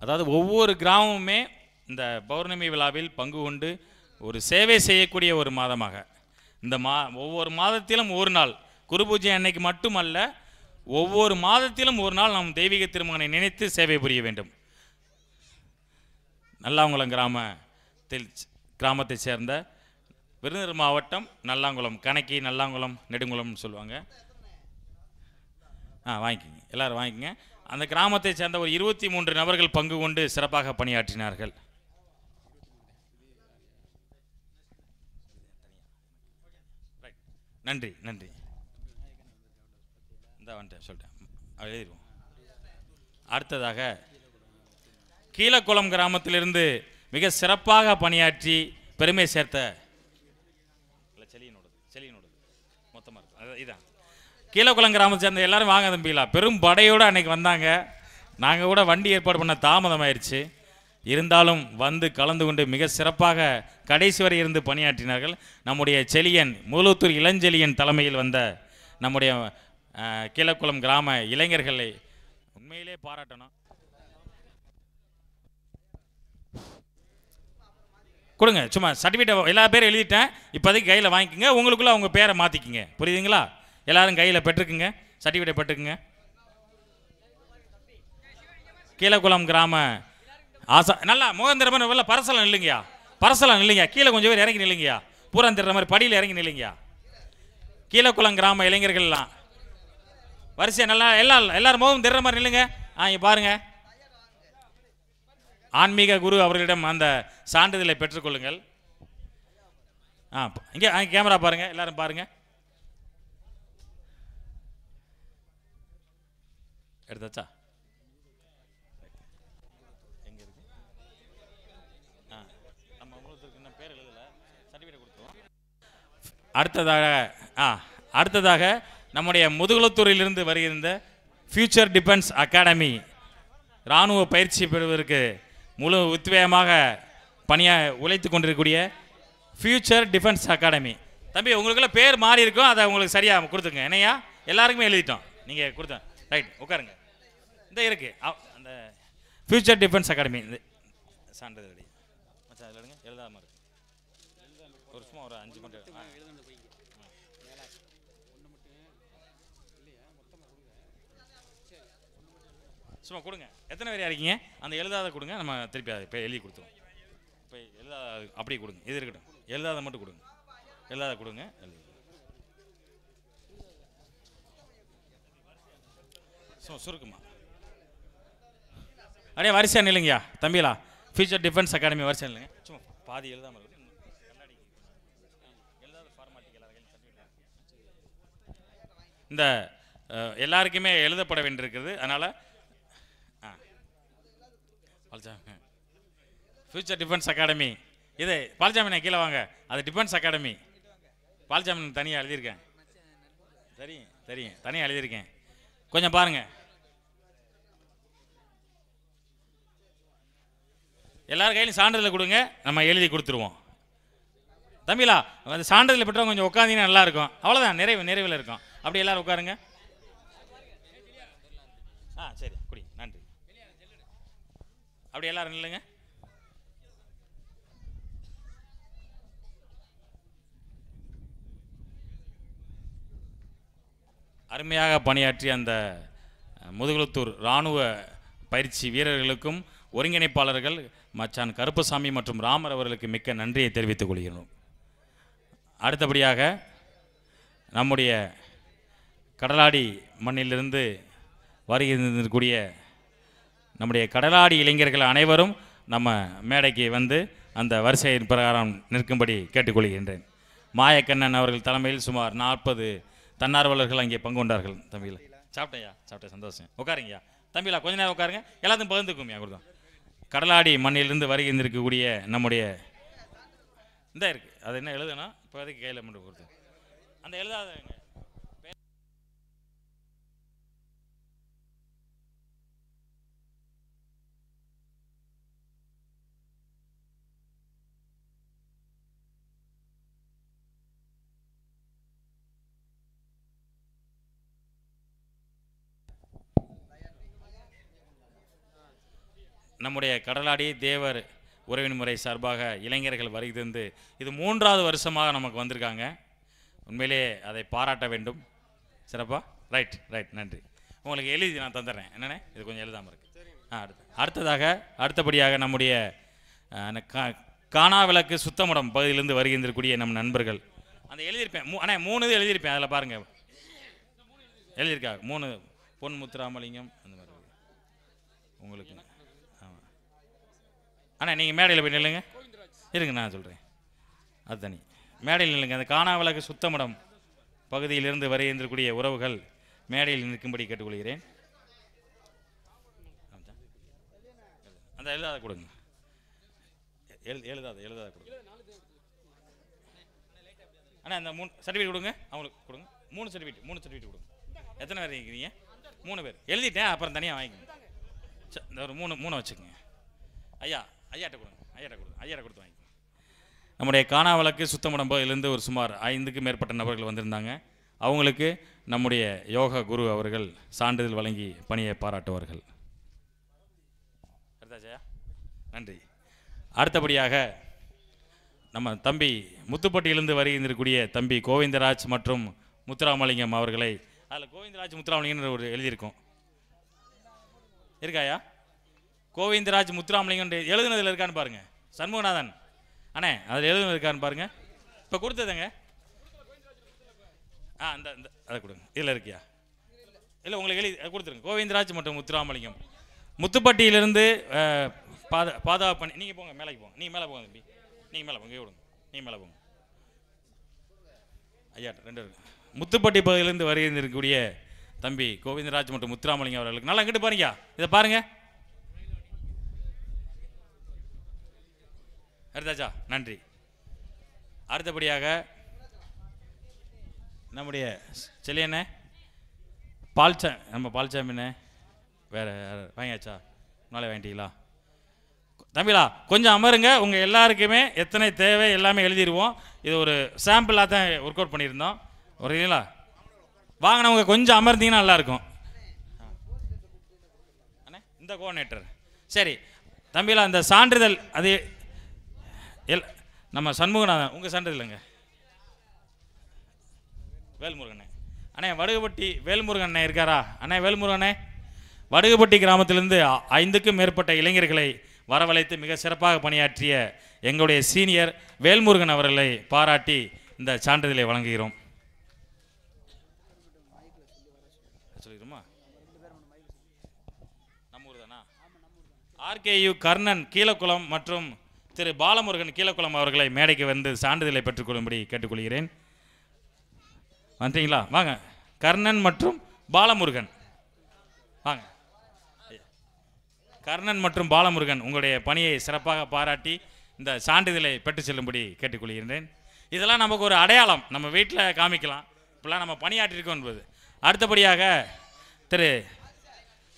G: அதாவது ஒவ்வொரு கிராமமுமே இந்த பௌர்ணமி விழாவில் பங்கு கொண்டு ஒரு சேவை செய்யக்கூடிய ஒரு மாதமாக இந்த ஒவ்வொரு மாதத்திலும் ஒரு நாள் குரு பூஜை அன்னைக்கு மட்டுமல்ல, ஒவ்வொரு மாதத்திலும் ஒரு நாள் நாம் தெய்வீக திருமகனை நினைத்து சேவை புரிய வேண்டும். நல்லாங்குளம் கிராமத்தை சேர்ந்த விருதுநகர் மாவட்டம் நல்லாங்குளம், கணக்கி நல்லாங்குளம் நெடுங்குளம்னு சொல்லுவாங்க. வாங்கிக்கோங்க, எல்லோரும் வாங்கிக்கோங்க. அந்த கிராமத்தை சேர்ந்த ஒரு 23 நபர்கள் பங்கு கொண்டு சிறப்பாக பணியாற்றினார்கள். நன்றி நன்றி. இந்த வந்துட்டேன் சொல்லிட்டேன், எழுதிடுவோம். அடுத்ததாக கீழக்குளம் கிராமத்திலிருந்து மிக சிறப்பாக பணியாற்றி பெருமை சேர்த்த செலியனோடு மொத்தமாக இருக்கு. இதான் கீழக்குளம் கிராமத்தை சேர்ந்த எல்லாரும் வாங்க தம்பிங்களா. பெரும் படையோடு அன்னைக்கு வந்தாங்க. நாங்கள் கூட வண்டி ஏற்பாடு பண்ண தாமதமாயிருச்சு. இருந்தாலும் வந்து கலந்து கொண்டு மிக சிறப்பாக கடைசி வரை இருந்து பணியாற்றினார்கள். நம்முடைய செலியன் மூலத்தூர் இளஞ்செலியன் தலைமையில் வந்த நம்முடைய கீழக்குளம் கிராம இளைஞர்களை உண்மையிலே பாராட்டணும். கொடுங்க, சும்மா சர்டிஃபிகேட் எல்லா பேரும் எழுதிட்டேன். இப்போதைக்கு கையில் வாங்கிக்கோங்க. உங்களுக்குள்ள அவங்க பேரை மாற்றிக்கிங்க. புரியுதுங்களா? எல்லாரும் கையில் பெற்றுக்குங்க, சர்டிஃபிகேட் பெற்றுக்குங்க. கீழக்குளம் கிராம நல்லா முகம் திறமை வெளில பரசலம் நில்லுங்கயா, பரசலம் நில்லுங்க. கீழே கொஞ்சம் பேர் இறங்கி நில்லுங்கயா, பூரா திற மாதிரி படியில் இறங்கி நில்லுங்கயா. கீழக்குளம் கிராம இளைஞர்கள்லாம் வரிசை நல்லா எல்லாரும் முகம் திற மாதிரி நில்லுங்க. இங்கே பாருங்க, ஆன்மீக குரு அவர்களிடம் அந்த சான்றிதழை பெற்றுக்கொள்ளுங்கள். இங்கே கேமரா பாருங்க, எல்லாரும் பாருங்க. எடுத்தாச்சா? அடுத்ததாக நம்முடைய முதுகுளத்தூரிலிருந்து வருகின்ற ஃபியூச்சர் டிஃபென்ஸ் அகாடமி இராணுவ பயிற்சி பெறுவதற்கு முழு உத்வேகமாக உழைத்து கொண்டிருக்கக்கூடிய ஃபியூச்சர் டிஃபென்ஸ் அகாடமி. தம்பி உங்களுக்குள்ள பேர் மாறி இருக்கும், அதை உங்களுக்கு சரியாக கொடுத்துங்க. என்னையா எல்லாருக்குமே எழுதிட்டோம், நீங்கள் கொடுத்தேன். ரைட், உட்காருங்க. இந்த இருக்கு அந்த ஃபியூச்சர் டிஃபென்ஸ் அகாடமி இந்த சான்றிதழ் எழுதாமல் இருக்கு. ஒரு சும்மா ஒரு 5 மட்டும் சும்மா கொடுங்க. எத்தனை பேர் இருக்கீங்க? அந்த எழுதாத கொடுங்க, நம்ம திருப்பி அதை எழுதி கொடுத்துருவோம். இப்போ எழுதா அப்படி கொடுங்க, இது இருக்கட்டும், எழுதாத மட்டும் கொடுங்க, எழுதாத கொடுங்க. சுருக்குமா அப்படியே வரிசையா நில்லுங்கய்யா தம்பிலா. ஃபியூச்சர் டிஃபென்ஸ் அகாடமி வரிசையா நில்லுங்க. சும்மா பாதி எழுதாமல் இருக்கு. இந்த எல்லாருக்குமே எழுதப்பட வேண்டியிருக்குது. அதனால் ஃபியூச்சர் டிஃபென்ஸ் அகாடமி இது பால்சாமி கீழே வாங்க. அது டிஃபென்ஸ் அகாடமி பால்சாமி தனியாக எழுதியிருக்கேன். தெரியும் தெரியும், தனியாக எழுதியிருக்கேன். கொஞ்சம் பாருங்கள். எல்லார் கையிலும் சான்றிதழ் கொடுங்க, நம்ம எழுதி கொடுத்துருவோம். தம்பிலா அந்த சான்றிதழ் பெற்றவங்க கொஞ்சம் உட்காந்தீங்கன்னா நல்லா இருக்கும். அவ்வளோதான், நிறைவில் இருக்கும். அப்படி எல்லாரும் உட்காருங்க. சரி குடி, நன்றி. அப்படி எல்லாரும் இல்லைங்க. அருமையாக பணியாற்றிய அந்த முதுகுளத்தூர் இராணுவ பயிற்சி வீரர்களுக்கும் ஒருங்கிணைப்பாளர்கள் மச்சான் கருப்பசாமி மற்றும் ராமர் அவர்களுக்கு மிக்க நன்றியை தெரிவித்துக் கொள்கிறோம். அடுத்தபடியாக நம்முடைய கடலாடி மண்ணிலிருந்து வருகின்றக்கூடிய நம்முடைய கடலாடி இளைஞர்கள் அனைவரும் நம்ம மேடைக்கு வந்து அந்த வரிசையின் பிரகாரம் நிற்கும்படி கேட்டுக்கொள்கின்றேன். மாயக்கண்ணன் அவர்கள் தலைமையில் சுமார் 40 தன்னார்வலர்கள் அங்கே பங்கு கொண்டார்கள். தம்பியில் சாப்பிட்டேன், சந்தோஷம். உட்காருங்கய்யா தம்பிலா, கொஞ்ச நேரம் உட்காருங்க, எல்லாத்தையும் பகிர்ந்துக்கும்யா. கொடுத்தோம் கடலாடி மண்ணிலிருந்து வருகின்றிருக்கக்கூடிய நம்முடைய இந்த இருக்குது, அது என்ன எழுதுனா இப்போதைக்கு கையில் மட்டும் கொடுத்து அந்த எழுதாதங்க. நம்முடைய கடலாடி தேவர் உறவின் முறை சார்பாக இளைஞர்கள் வருகை தந்து இது 3வது வருஷமாக நமக்கு வந்திருக்காங்க. உண்மையிலே அதை பாராட்ட வேண்டும். சிறப்பா? ரைட், நன்றி. உங்களுக்கு எழுதி நான் தந்துடுறேன். என்னென்ன இது கொஞ்சம் எழுதாமல் இருக்கு. அடுத்தபடியாக நம்முடைய காணாவிளக்கு சுத்தமடம் பகுதியிலிருந்து வருகின்றக்கூடிய நம் நண்பர்கள் அந்த எழுதியிருப்பேன். 3 இது எழுதியிருப்பேன். அதில் பாருங்கள் எழுதியிருக்கா 3 பொன் முத்துராமலிங்கம் அந்த மாதிரி உங்களுக்கு. ஆனால் நீங்கள் மேடையில் போய் நில்லுங்க, இருங்க நான் சொல்கிறேன். அது தனி மேடையில் நில்லுங்க. அந்த காணாவிளக்கு சுத்தமடம் பகுதியிலிருந்து வருகின்றக்கூடிய உறவுகள் மேடையில் நிற்கும்படி கேட்டுக்கொள்கிறேன். அந்த எழுதாத கொடுங்க, எழுதாத கொடுங்க. ஆனால் அந்த 3 சர்டிஃபிகேட் கொடுங்க, அவங்களுக்கு கொடுங்க. 3 சர்டிஃபிகேட் கொடுங்க. எத்தனை பேர் இருக்கிறீங்க? 3 பேர். எழுதிட்டேன், அப்புறம் தனியாக வாங்கிக்கோங்க. இந்த ஒரு 3 வச்சுக்கோங்க. ஐயாட்ட கொடுத்து வாங்கிக்கோங்க. நம்முடைய காணாவிளக்கு சுத்தமடம் பகுதியிலிருந்து ஒரு சுமார் 5க்கு மேற்பட்ட நபர்கள் வந்திருந்தாங்க. அவங்களுக்கு நம்முடைய யோகா குரு அவர்கள் சான்றிதழ் வழங்கி பணியை பாராட்டுவார்கள். நன்றி. அடுத்தபடியாக நம்ம தம்பி முத்துப்பட்டியிலிருந்து வருகின்றக்கூடிய தம்பி கோவிந்தராஜ் மற்றும் முத்துராமலிங்கம் அவர்களை, அதில் கோவிந்தராஜ் முத்துராமலிங்கம் ஒரு எழுதியிருக்கோம், இருக்காயா? கோவிந்தராஜ் முத்துராமலிங்கம் எழுதுனதில் இருக்கான்னு பாருங்க. சண்முகநாதன் அண்ணே அதில் எழுதுனது இருக்கான்னு பாருங்க. இப்போ கொடுத்ததுங்க. அந்த அதை கொடுங்க. இதில் இருக்கியா? இல்லை உங்களுக்கு எழுதி கொடுத்துருங்க. கோவிந்தராஜ் மற்றும் முத்துராமலிங்கம் முத்துப்பட்டியிலிருந்து பாதுகாப்பு பண்ணி நீங்கள் போங்க, மேலே போங்க. நீங்கள் மேலே போங்க தம்பி, நீங்கள் மேலே போங்க, விடுங்க. நீங்கள் மேலே போங்க. ஐயாட்ட 2 இருக்கு. முத்துப்பட்டி பகுதியிலிருந்து வருகின்றக்கூடிய தம்பி கோவிந்தராஜ் மற்றும் முத்துராமலிங்கம் அவர்களுக்கு நல்லா இங்கிட்டு பாருங்க, இதை பாருங்க. எடுத்தாச்சா? நன்றி. அடுத்தபடியாக நம்முடைய செல்லியண்ணே நம்ம பால்சாமிண்ணே வேறு வாங்கியாச்சா? நாளே வாங்கிட்டீங்களா? தம்பிலா கொஞ்சம் அமருங்க. உங்கள் எல்லாருக்குமே எத்தனை தேவை எல்லாமே எழுதிடுவோம். இது ஒரு சாம்பிளாக தான் ஒர்க் அவுட் பண்ணியிருந்தோம். வரீங்களா? வாங்கினவங்க கொஞ்சம் அமர்ந்தீங்கன்னா நல்லாயிருக்கும். அண்ணே இந்த கோஆர்டினேட்டர் சரி. தம்பிலா இந்த சான்றிதழ் அது நம்ம சண்முகநாதன் உங்கள் சான்றிதழ்ங்க. வேல்முருகண்ணே அண்ணே வடுகுப்பட்டி வேல்முருகண்ணே இருக்காரா? அண்ணே வேல்முருகண்ணே வடுகுப்பட்டி கிராமத்திலிருந்து 5க்கும் மேற்பட்ட இளைஞர்களை வரவழைத்து மிக சிறப்பாக பணியாற்றிய எங்களுடைய சீனியர் வேல்முருகன் அவர்களை பாராட்டி இந்த சான்றிதழை வழங்குகிறோம். சொல்லிடுமா? நம்ம ஊர் தானா? ஆர்கேயு கர்ணன் கீழக்குளம் மற்றும் திரு பாலமுருகன் கீழக்குளம் அவர்களை மேடைக்கு வந்து சான்றிதழை பெற்றுக்கொள்ளும்படி கேட்டுக்கொள்கிறேன். வந்துட்டீங்களா? வாங்க. கர்ணன் மற்றும் பாலமுருகன் வாங்க. கர்ணன் மற்றும் பாலமுருகன் உங்களுடைய பணியை சிறப்பாக பாராட்டி இந்த சான்றிதழை பெற்று செல்லும்படி கேட்டுக்கொள்கிறேன். இதெல்லாம் நமக்கு ஒரு அடையாளம், நம்ம வீட்டில் காமிக்கலாம், இப்பெல்லாம் நம்ம பணியாற்றிருக்கோம் என்பது. அடுத்தபடியாக திரு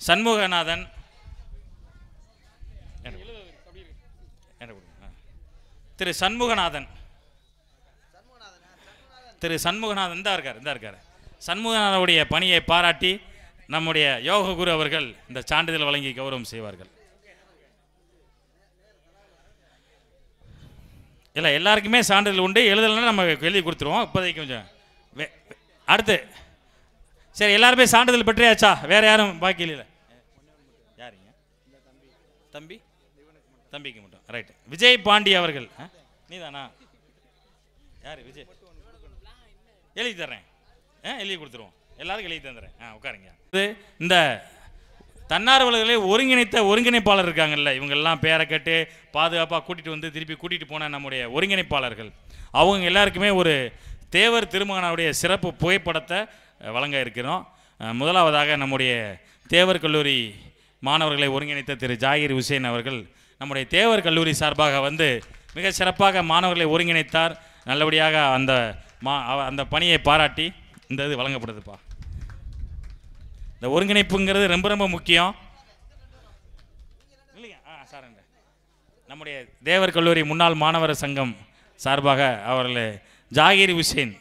G: சண்முகநாதன் திரு சண்முகநாதன் தான் இருக்கார். சண்முகநாதனுடைய பணியை பாராட்டி நம்முடைய யோக குரு அவர்கள் இந்த சான்றிதழ் வழங்கி கௌரவம் செய்வார்கள். இல்லை, எல்லாருக்குமே சான்றிதழ் உண்டு, எழுதலைன்னா நம்ம எழுதி கொடுத்துருவோம். இப்போதைக்கு கொஞ்சம் அடுத்து சரி, எல்லாருமே சான்றிதழ் பெற்றியாச்சா? வேறு யாரும் பாக்கி இல்லை? யாருங்க? தம்பிக்கு மட்டும். ரைட்டு. விஜய் பாண்டி அவர்கள். நீ தானா? யார் விஜய்? எழுதி தர்றேன், எழுதி கொடுத்துருவோம், எல்லாருக்கும் எழுதி தந்துடுறேன். உட்காருங்க. இந்த தன்னார்வலர்களை ஒருங்கிணைப்பாளர் இருக்காங்கல்ல, இவங்கெல்லாம் பேரை கேட்டு பாதுகாப்பாக கூட்டிகிட்டு வந்து திருப்பி கூட்டிகிட்டு போன நம்முடைய ஒருங்கிணைப்பாளர்கள், அவங்க எல்லாருக்குமே ஒரு தேவர் திருமகனாருடைய சிறப்பு புகைப்படத்தை வழங்க இருக்கிறோம். முதலாவதாக நம்முடைய தேவர் கல்லூரி மாணவர்களை ஒருங்கிணைத்த திரு ஜாகிர் ஹுசேன் அவர்கள் நம்முடைய தேவர் கல்லூரி சார்பாக வந்து மிக சிறப்பாக மாணவர்களை ஒருங்கிணைத்தார். நல்லபடியாக அந்த பணியை பாராட்டி இந்த இது வழங்கப்படுதுப்பா. இந்த ஒருங்கிணைப்புங்கிறது ரொம்ப ரொம்ப முக்கியம் இல்லையா? சார், நம்முடைய தேவர் கல்லூரி முன்னாள் மாணவர் சங்கம் சார்பாக அவர்கள் ஜாகிர் ஹுசேன்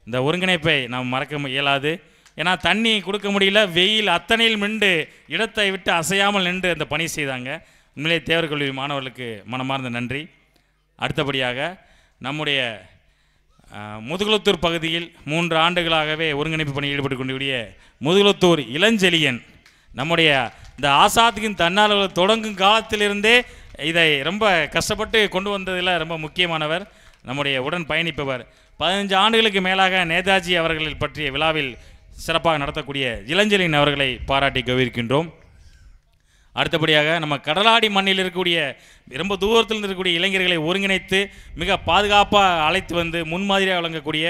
G: இந்த ஒருங்கிணைப்பை நாம் மறக்க இயலாது. ஏன்னா தண்ணி கொடுக்க முடியல, வெயில் அத்தனையில் மிண்டு இடத்தை விட்டு அசையாமல் நின்று அந்த பணி செய்தாங்க. உண்மையிலே தேவர் கல்லூரி மாணவர்களுக்கு மனமார்ந்த நன்றி. அடுத்தபடியாக நம்முடைய முதுகுளத்தூர் பகுதியில் 3 ஆண்டுகளாகவே ஒருங்கிணைப்பு பணியில் ஈடுபட்டு கொண்டிருக்கூடிய முதுகுளத்தூர் இளஞ்செழியன், நம்முடைய இந்த ஆசாத்துக்கின் தன்னார்வலர் தொடங்கும் காலத்திலிருந்தே இதை ரொம்ப கஷ்டப்பட்டு கொண்டு வந்ததில் ரொம்ப முக்கியமானவர், நம்முடைய உடன் பயணிப்பவர். 15 ஆண்டுகளுக்கு மேலாக நேதாஜி அவர்கள் பற்றிய விழாவில் சிறப்பாக நடத்தக்கூடிய இளஞ்செழியன் அவர்களை பாராட்டி கௌரவிக்கின்றோம். அடுத்தபடியாக நம்ம கடலாடி மண்ணில் இருக்கக்கூடிய ரொம்ப தூரத்தில் இருக்கக்கூடிய இளைஞர்களை ஒருங்கிணைத்து மிக பாதுகாப்பாக அழைத்து வந்து முன்மாதிரியாக வழங்கக்கூடிய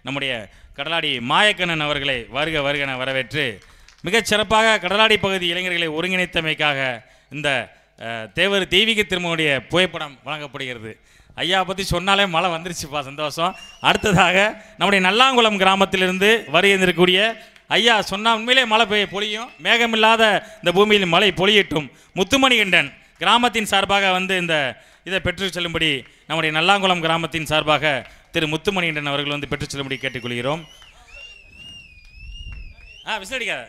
G: நம்முடைய கடலாடி மாயக்கண்ணன் அவர்களை வருகன வரவேற்று மிகச் சிறப்பாக கடலாடி பகுதி இளைஞர்களை ஒருங்கிணைத்தமைக்காக இந்த தேவர் தெய்வீக திருமகனுடைய புகைப்படம் வழங்கப்படுகிறது. ஐயா பற்றி சொன்னாலே மழை வந்துருச்சுப்பா, சந்தோஷம். அடுத்ததாக நம்முடைய நல்லாங்குளம் கிராமத்திலிருந்து வருகின்றக்கூடிய ஐயா சொன்னால் உண்மையிலே மழை பொழியும், மேகமில்லாத இந்த பூமியில் மழை பொழியட்டும். முத்துமணிகண்டன் கிராமத்தின் சார்பாக வந்து இந்த இதை பெற்று செல்லும்படி நம்முடைய நல்லாங்குளம் கிராமத்தின் சார்பாக திரு முத்துமணிகண்டன் அவர்கள் வந்து பெற்று செல்லும்படி கேட்டுக்கொள்கிறோம்.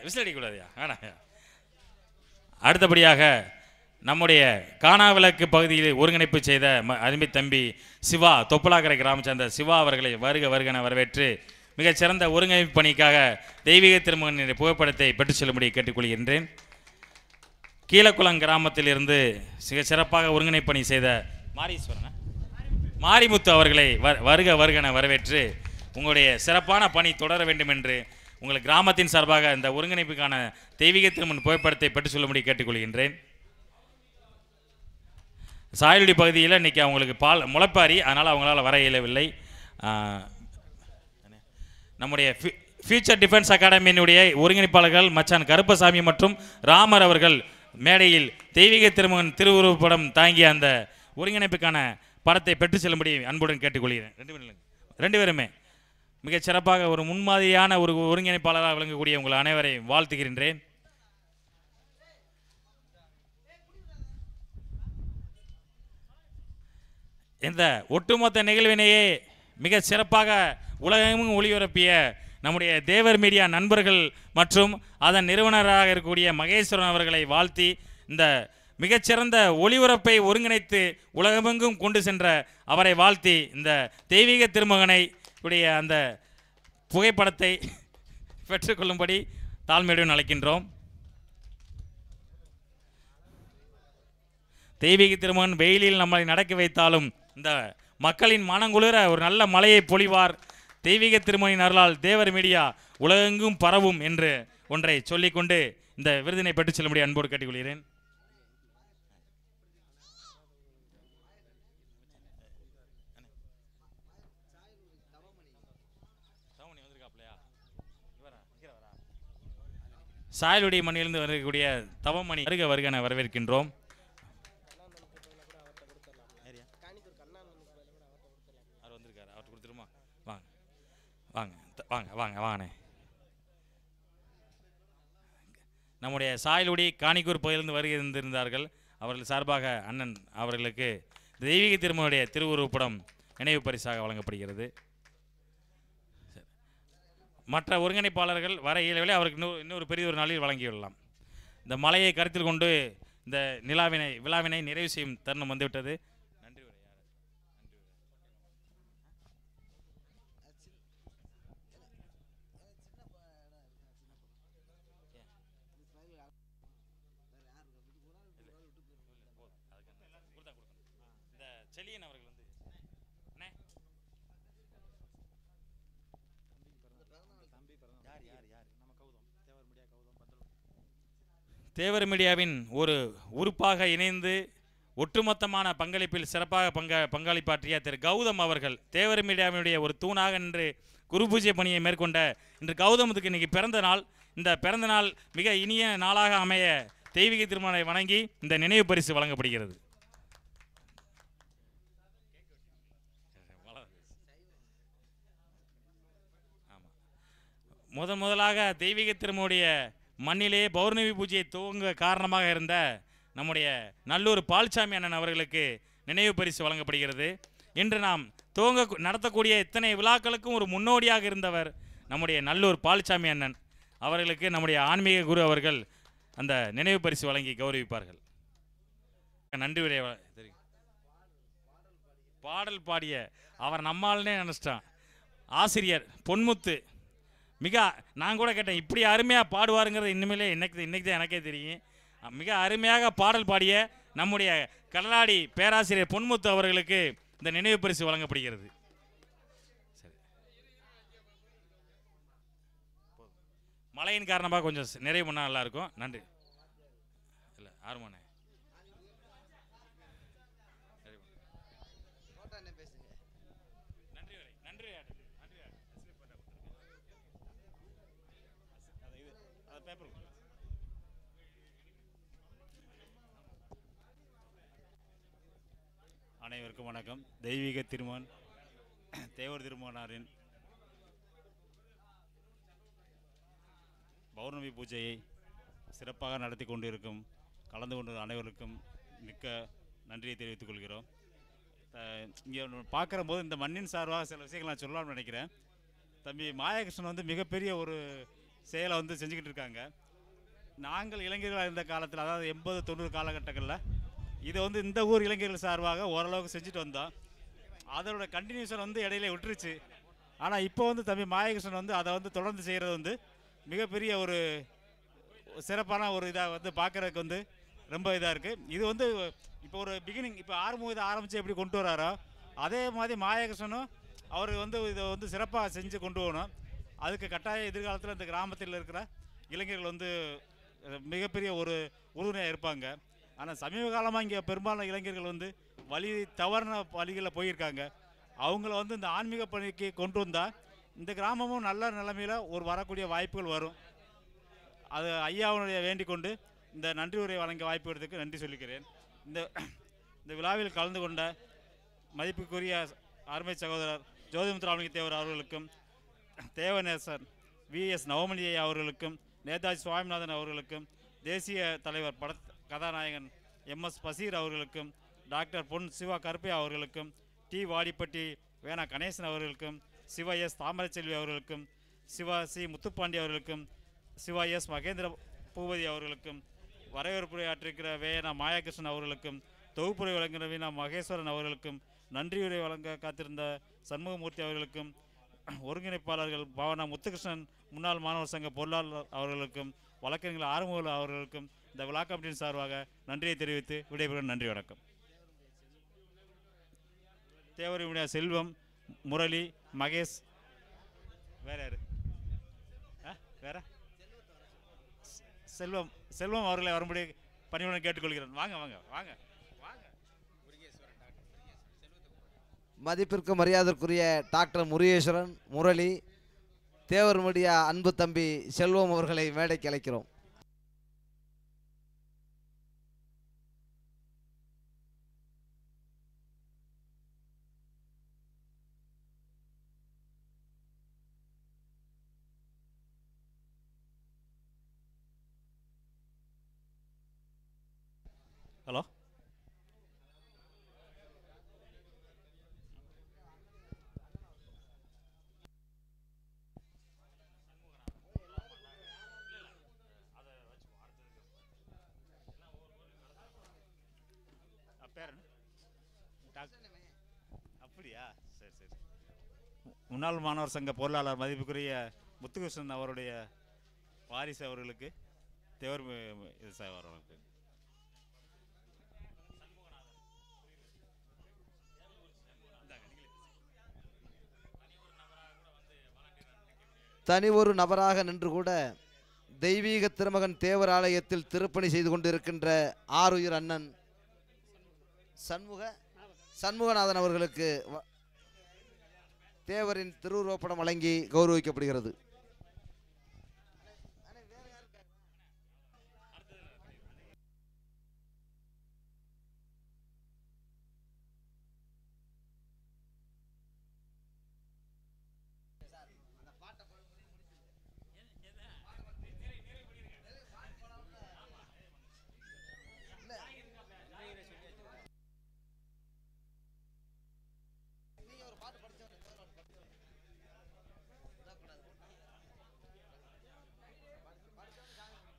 G: விசிலடிக்கூடாதையா வேணா. அடுத்தபடியாக நம்முடைய காணாவிளக்கு பகுதியில் ஒருங்கிணைப்பு செய்த அருமை தம்பி சிவா, தொப்பலாக்கரை கிராமம் சேர்ந்த சிவா அவர்களை வருகன வரவேற்று மிகச்சிறந்த ஒருங்கிணைப்பு பணிக்காக தெய்வீக திருமகனின் புகைப்படத்தை பெற்றுச் செல்லும்படி கேட்டுக்கொள்கின்றேன். கீழக்குளம் கிராமத்திலிருந்து மிக சிறப்பாக ஒருங்கிணைப்பு பணி செய்த மாரிமுத்து அவர்களை வருகன வரவேற்று உங்களுடைய சிறப்பான பணி தொடர வேண்டும் என்று உங்கள் கிராமத்தின் சார்பாக இந்த ஒருங்கிணைப்புக்கான தெய்வீக திருமகன் புகைப்படத்தை பெற்றுச் செல்லும்படி கேட்டுக்கொள்கின்றேன். சாயல்டி பகுதியில் இன்றைக்கி அவங்களுக்கு முளைப்பாரி, அதனால் அவங்களால வர இயலவில்லை. நம்முடைய ஃபியூச்சர் டிஃபென்ஸ் அகாடமியினுடைய ஒருங்கிணைப்பாளர்கள் மச்சான் கருப்பசாமி மற்றும் ராமர் அவர்கள் மேடையில் தெய்வீக திருமகன் திருவுருவப்படம் தாங்கிய அந்த ஒருங்கிணைப்புக்கான படத்தை பெற்று செல்லும்படி அன்புடன் கேட்டுக்கொள்கிறேன். 2 பேருமே மிகச் சிறப்பாக ஒரு முன்மாதிரியான ஒரு ஒருங்கிணைப்பாளராக விளங்கக்கூடிய உங்கள் அனைவரையும் வாழ்த்துகின்றேன். இந்த ஒட்டுமொத்த நிகழ்வினையே மிக சிறப்பாக உலகமும் ஒளிபரப்பிய நம்முடைய தேவர் மீடியா நண்பர்கள் மற்றும் அதன் நிறுவனராக இருக்கக்கூடிய மகேஸ்வரன் அவர்களை வாழ்த்தி இந்த மிகச்சிறந்த ஒளிபரப்பை ஒருங்கிணைத்து உலகமெங்கும் கொண்டு சென்ற அவரை வாழ்த்தி இந்த தெய்வீக திருமகனை உடைய அந்த புகைப்படத்தை பெற்றுக்கொள்ளும்படி தாழ்மையுடன் அழைக்கின்றோம். தெய்வீக திருமகன் வெயிலில் நம்மளை நடக்க வைத்தாலும் இந்த மக்களின் மனங்குளிர ஒரு நல்ல மழையை பொழிவார். தெய்வீக திருமகனின் அருளால் தேவர் மீடியா உலகெங்கும் பரவும் என்று ஒன்றை சொல்லிக்கொண்டு இந்த விருதினை பெற்றுச் செல்லும்படி அன்போடு கேட்டுக்கொள்கிறேன். சாயலுடைய மண்ணிலிருந்து வரக்கூடிய தவமணி வருக வருகன வரவேற்கின்றோம். அவர் கொடுத்துருமா? வாங்க வாங்க வாங்க வாங்க வாங்கண்ணே. நம்முடைய சாயலுடி காணிக்கூர் பகுதியிலிருந்து வருகை இருந்திருந்தார்கள். அவர்கள் சார்பாக அண்ணன் அவர்களுக்கு தெய்வீக திருமகனுடைய திருவுருவப்படம் நினைவு பரிசாக வழங்கப்படுகிறது. மற்ற ஒருங்கிணைப்பாளர்கள் வர இயலவில்லை, அவருக்கு இன்னொரு பெரிய ஒரு நாளில் வழங்கிவிடலாம். இந்த மலையை கருத்தில் கொண்டு இந்த விழாவினை நிறைவு செய்யும் தருணம் வந்துவிட்டது. நன்றி உரை. இந்த செலியன் அவர்கள் வந்து தேவர் மீடியாவின் ஒரு உறுப்பாக இணைந்து ஒட்டுமொத்தமான பங்களிப்பில் சிறப்பாக பங்களிப்பாற்றிய திரு கௌதம் அவர்கள் தேவர் மீடியாவினுடைய ஒரு தூணாக நின்று குரு பூஜை பணியை மேற்கொண்ட இன்று கௌதமுக்கு இன்னைக்கு பிறந்த நாள். இந்த பிறந்த நாள் மிக இனிய நாளாக அமைய தெய்வீக திருமகனை வணங்கி இந்த நினைவு பரிசு வழங்கப்படுகிறது. முதலாக தெய்வீக திருமகனுடைய மண்ணிலே பௌர்ணமி பூஜையை துவங்க காரணமாக இருந்த நம்முடைய நல்லூர் பால்சாமி அண்ணன் அவர்களுக்கு நினைவு பரிசு வழங்கப்படுகிறது. இன்று நாம் நடத்தக்கூடிய இத்தனை விழாக்களுக்கும் ஒரு முன்னோடியாக இருந்தவர் நம்முடைய நல்லூர் பால்சாமி அண்ணன் அவர்களுக்கு நம்முடைய ஆன்மீக குரு அவர்கள் அந்த நினைவு பரிசு வழங்கி கௌரவிப்பார்கள். நன்றி உரை. பாடல் பாடிய அவர் நம்மால்னே நினைச்சிட்டான் ஆசிரியர் பொன்முத்து. நான் கூட கேட்டேன், இப்படி அருமையாக பாடுவாருங்கிறது இனிமேலே இன்னைக்கு தான் எனக்கே தெரியும். மிக அருமையாக பாடல் பாடிய நம்முடைய கடலாடி பேராசிரியர் பொன்முத்து அவர்களுக்கு இந்த நினைவு பரிசு வழங்கப்படுகிறது. சரி, மழையின் காரணமாக கொஞ்சம் நிறைவு பண்ணால் நல்லா இருக்கும். நன்றி. இல்லை ஆர்மோனே
H: அனைவருக்கும் வணக்கம். தெய்வீக திருமகன் தேவர் திருமகனாரின் பௌர்ணமி பூஜையை சிறப்பாக நடத்தி கொண்டிருக்கும் கலந்து கொண்ட அனைவருக்கும் மிக்க நன்றியை தெரிவித்துக் கொள்கிறோம். இங்கே பார்க்குற போது இந்த மண்ணின் சார்பாக சில விஷயங்கள் நான் சொல்லலாம்னு நினைக்கிறேன். தம்பி மாயகிருஷ்ணன் வந்து மிகப்பெரிய ஒரு செயலை வந்து செஞ்சுக்கிட்டு இருக்காங்க. நாங்கள் இளைஞர்களாக இருந்த காலத்தில், அதாவது 80-90 காலகட்டங்களில் இதை வந்து இந்த ஊர் இளைஞர்கள் சார்பாக ஓரளவுக்கு செஞ்சுட்டு வந்தோம். அதோட கண்டினியூஷன் வந்து இடையில விட்டுருச்சு. ஆனால் இப்போ வந்து தம்பி மாயகிருஷ்ணன் வந்து அதை வந்து தொடர்ந்து செய்கிறது வந்து மிகப்பெரிய ஒரு சிறப்பான ஒரு இதாக வந்து பார்க்குறதுக்கு வந்து ரொம்ப இதாக இருக்குது. இது வந்து இப்போ ஒரு பிகினிங், இப்போ இதை ஆரம்பித்து எப்படி கொண்டு வராரோ அதே மாதிரி மாயகிருஷ்ணனும் அவர் வந்து இதை வந்து சிறப்பாக செஞ்சு கொண்டு போகணும். அதுக்கு கட்டாயம் எதிர்காலத்தில் இந்த கிராமத்தில் இருக்கிற இளைஞர்கள் வந்து மிகப்பெரிய ஒரு உறுதுணையாக இருப்பாங்க. ஆனால் சமீப காலமாக இங்கே பெரும்பாலான இளைஞர்கள் வந்து தவறான வழிகளில் போயிருக்காங்க. அவங்கள வந்து இந்த ஆன்மீக பணிக்கு கொண்டு வந்தால் இந்த கிராமமும் நல்ல நிலைமையில் ஒரு வரக்கூடிய வாய்ப்புகள் வரும். அது ஐயாவுடைய வேண்டிக் கொண்டு இந்த நன்றி உரை வழங்க வாய்ப்பு எடுத்துக்கு நன்றி சொல்லிக்கிறேன். இந்த விழாவில் கலந்து கொண்ட மதிப்புக்குரிய அருமை சகோதரர் ஜோதிமுத்துராமலிங்க தேவர் அவர்களுக்கும், தேவநேசர் VS நவமணி அவர்களுக்கும், நேதாஜி சுவாமிநாதன் அவர்களுக்கும், தேசிய தலைவர் கதாநாயகன் MS பசீர் அவர்களுக்கும், டாக்டர் பொன் சிவா கருப்பையா அவர்களுக்கும், டி வாடிப்பட்டி வேணா கணேசன் அவர்களுக்கும், சிவா எஸ் தாமரைச்செல்வி அவர்களுக்கும், சிவா சி முத்துப்பாண்டி அவர்களுக்கும், சிவா எஸ் மகேந்திர பூபதி அவர்களுக்கும், வரவேற்புரையாற்றிருக்கிற வேணா மாயகிருஷ்ணன் அவர்களுக்கும், தொகுப்புரை வழங்கின வீணா மகேஸ்வரன் அவர்களுக்கும், நன்றியுரை வழங்க காத்திருந்த சண்முகமூர்த்தி அவர்களுக்கும், ஒருங்கிணைப்பாளர்கள் பாவனா முத்துகிருஷ்ணன், முன்னாள் மாணவர் சங்க பொருளாளர் அவர்களுக்கும், வழக்கறிஞர்கள் ஆறுமுக அவர்களுக்கும், இந்த விழா கமிட்டியின் சார்பாக நன்றியை தெரிவித்து விடைபெறும். நன்றி, வணக்கம். தேவரியுடைய செல்வம், முரளி, மகேஷ், வேற யாரு? வேற செல்வம் அவர்களை வரும்படி பணியுடன் கேட்டுக்கொள்கிறேன். வாங்க வாங்க வாங்க வாங்க.
F: மதிப்பிற்கு மரியாதைக்குரிய டாக்டர் முருகேஸ்வரன், முரளி, தேவர் மீடியா அன்பு தம்பி செல்வம் அவர்களை மேடைக்கு அழைக்கிறோம்.
H: ஹலோ, அப்படியா? சரி சரி. முன்னாள் மாணவர் சங்க பொருளாளர் மதிப்புக்குரிய முத்துகிருஷ்ணன் அவருடைய வாரிசு அவர்களுக்கு தேவர் அவர்களுக்கு
F: தனி ஒரு நபராக நின்று கூட தெய்வீக திருமகன் தேவர் ஆலயத்தில் திருப்பணி செய்து கொண்டிருக்கின்ற ஆருயிர் அண்ணன் சண்முகநாதன் அவர்களுக்கு தேவரின் திருவுருவப்படம் வழங்கி கௌரவிக்கப்படுகிறது.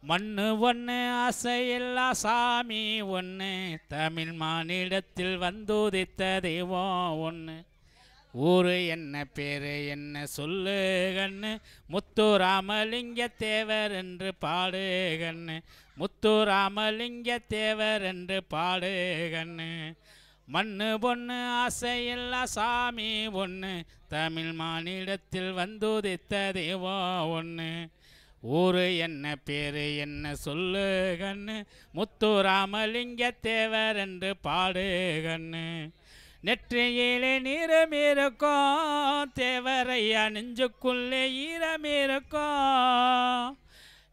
A: மண்ணு ஒன்று ஆசையில்லா சாமி ஒன்று, தமிழ் மானிடத்தில் வந்துதித்த தெய்வம் ஒன்று. ஊரு என்ன பேரு என்ன சொல்லு கண்ணு, முத்துராமலிங்க தேவர் என்று பாடு கண்ணு, முத்துராமலிங்க தேவர் என்று பாடு கண்ணு. மண்ணு பொண்ணு ஆசையில்லா சாமி ஒன்று, தமிழ் மானிடத்தில் வந்துதித்த தெய்வம் ஒன்று. ஊரு என்ன பேரு என்ன சொல்லு கண்ணு, முத்துராமலிங்க தேவர் என்று பாடு கண்ணு. நெற்றியிலே நீரம் இருக்கும் தேவரையா, நெஞ்சுக்குள்ளே ஈரம் இருக்கும்.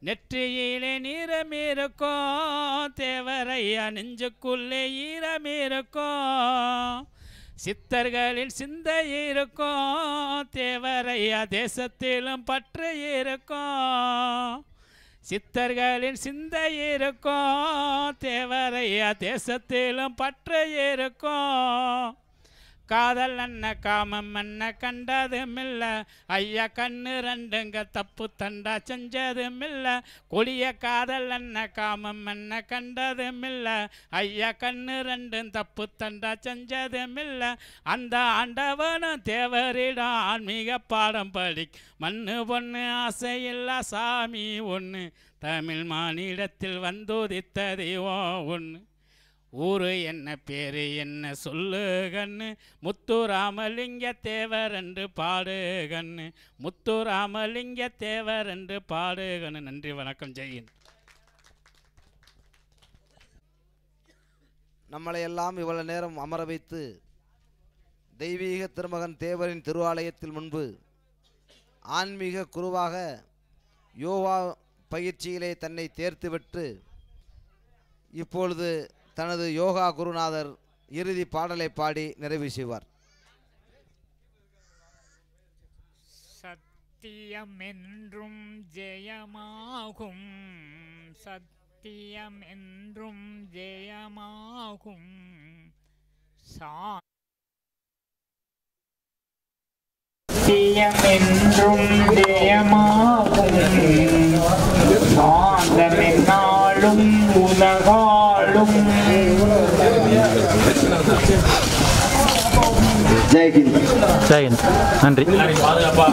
A: நெற்றியிலே நீரம் இருக்கும் தேவரையா, நெஞ்சுக்குள்ளே ஈரம் இருக்கும். சித்தர்களின் சிந்தை இருக்கும் தேவரையா, தேசத்திலும் பற்று இருக்கும். சித்தர்களின் சிந்தை இருக்கும் தேவரையா, தேசத்திலும் பற்று இருக்கும். காதல் அண்ண காமம் அண்ண கண்டதுமில்ல ஐயா, கண்ணு ரெண்டுங்க தப்பு தண்டா செஞ்சதுமில்ல. கொடிய காதல் அண்ண காமம் அண்ண கண்டதுமில்ல ஐயா, கண்ணு ரெண்டும் தப்பு தண்டா செஞ்சதுமில்ல. அந்த ஆண்டவனும் தேவரிடம் ஆன்மீக பாடம் படி, மண்ணு பொண்ணு ஆசையில்லா சாமி ஒன்று, தமிழ் மானிடத்தில் வந்துதித்த தெய்வம் ஒன்று. ஊரு என்ன பேரு என்ன சொல்லு கண்ணு, முத்துராமலிங்க தேவர் என்று பாடு கண்ணு, முத்துராமலிங்க தேவர் என்று பாடு கண்ணு. நன்றி, வணக்கம், ஜெயின்.
F: நம்மளை எல்லாம் இவ்வளவு நேரம் அமர வைத்து தெய்வீக திருமகன் தேவரின் திருவாலயத்தில் முன்பு ஆன்மீக குருவாக யோகா பயிற்சியிலே தன்னை தேர்த்துவிட்டு இப்பொழுது தனது யோகா குருநாதர் இறுதி பாடலை பாடி நிறைவு செய்வார்.
I: சத்தியம் என்றும் ஜெயமாகும், சத்தியம் என்றும் ஜெயமாகும். சத்தியம் என்றும் ஜெயமாகும், சாந்தமென்னாலும் உலகாலும்.
J: ஜெய் ஹிந்த். ஜெய் ஹிந்த். நன்றி.
A: பாதுகாப்பா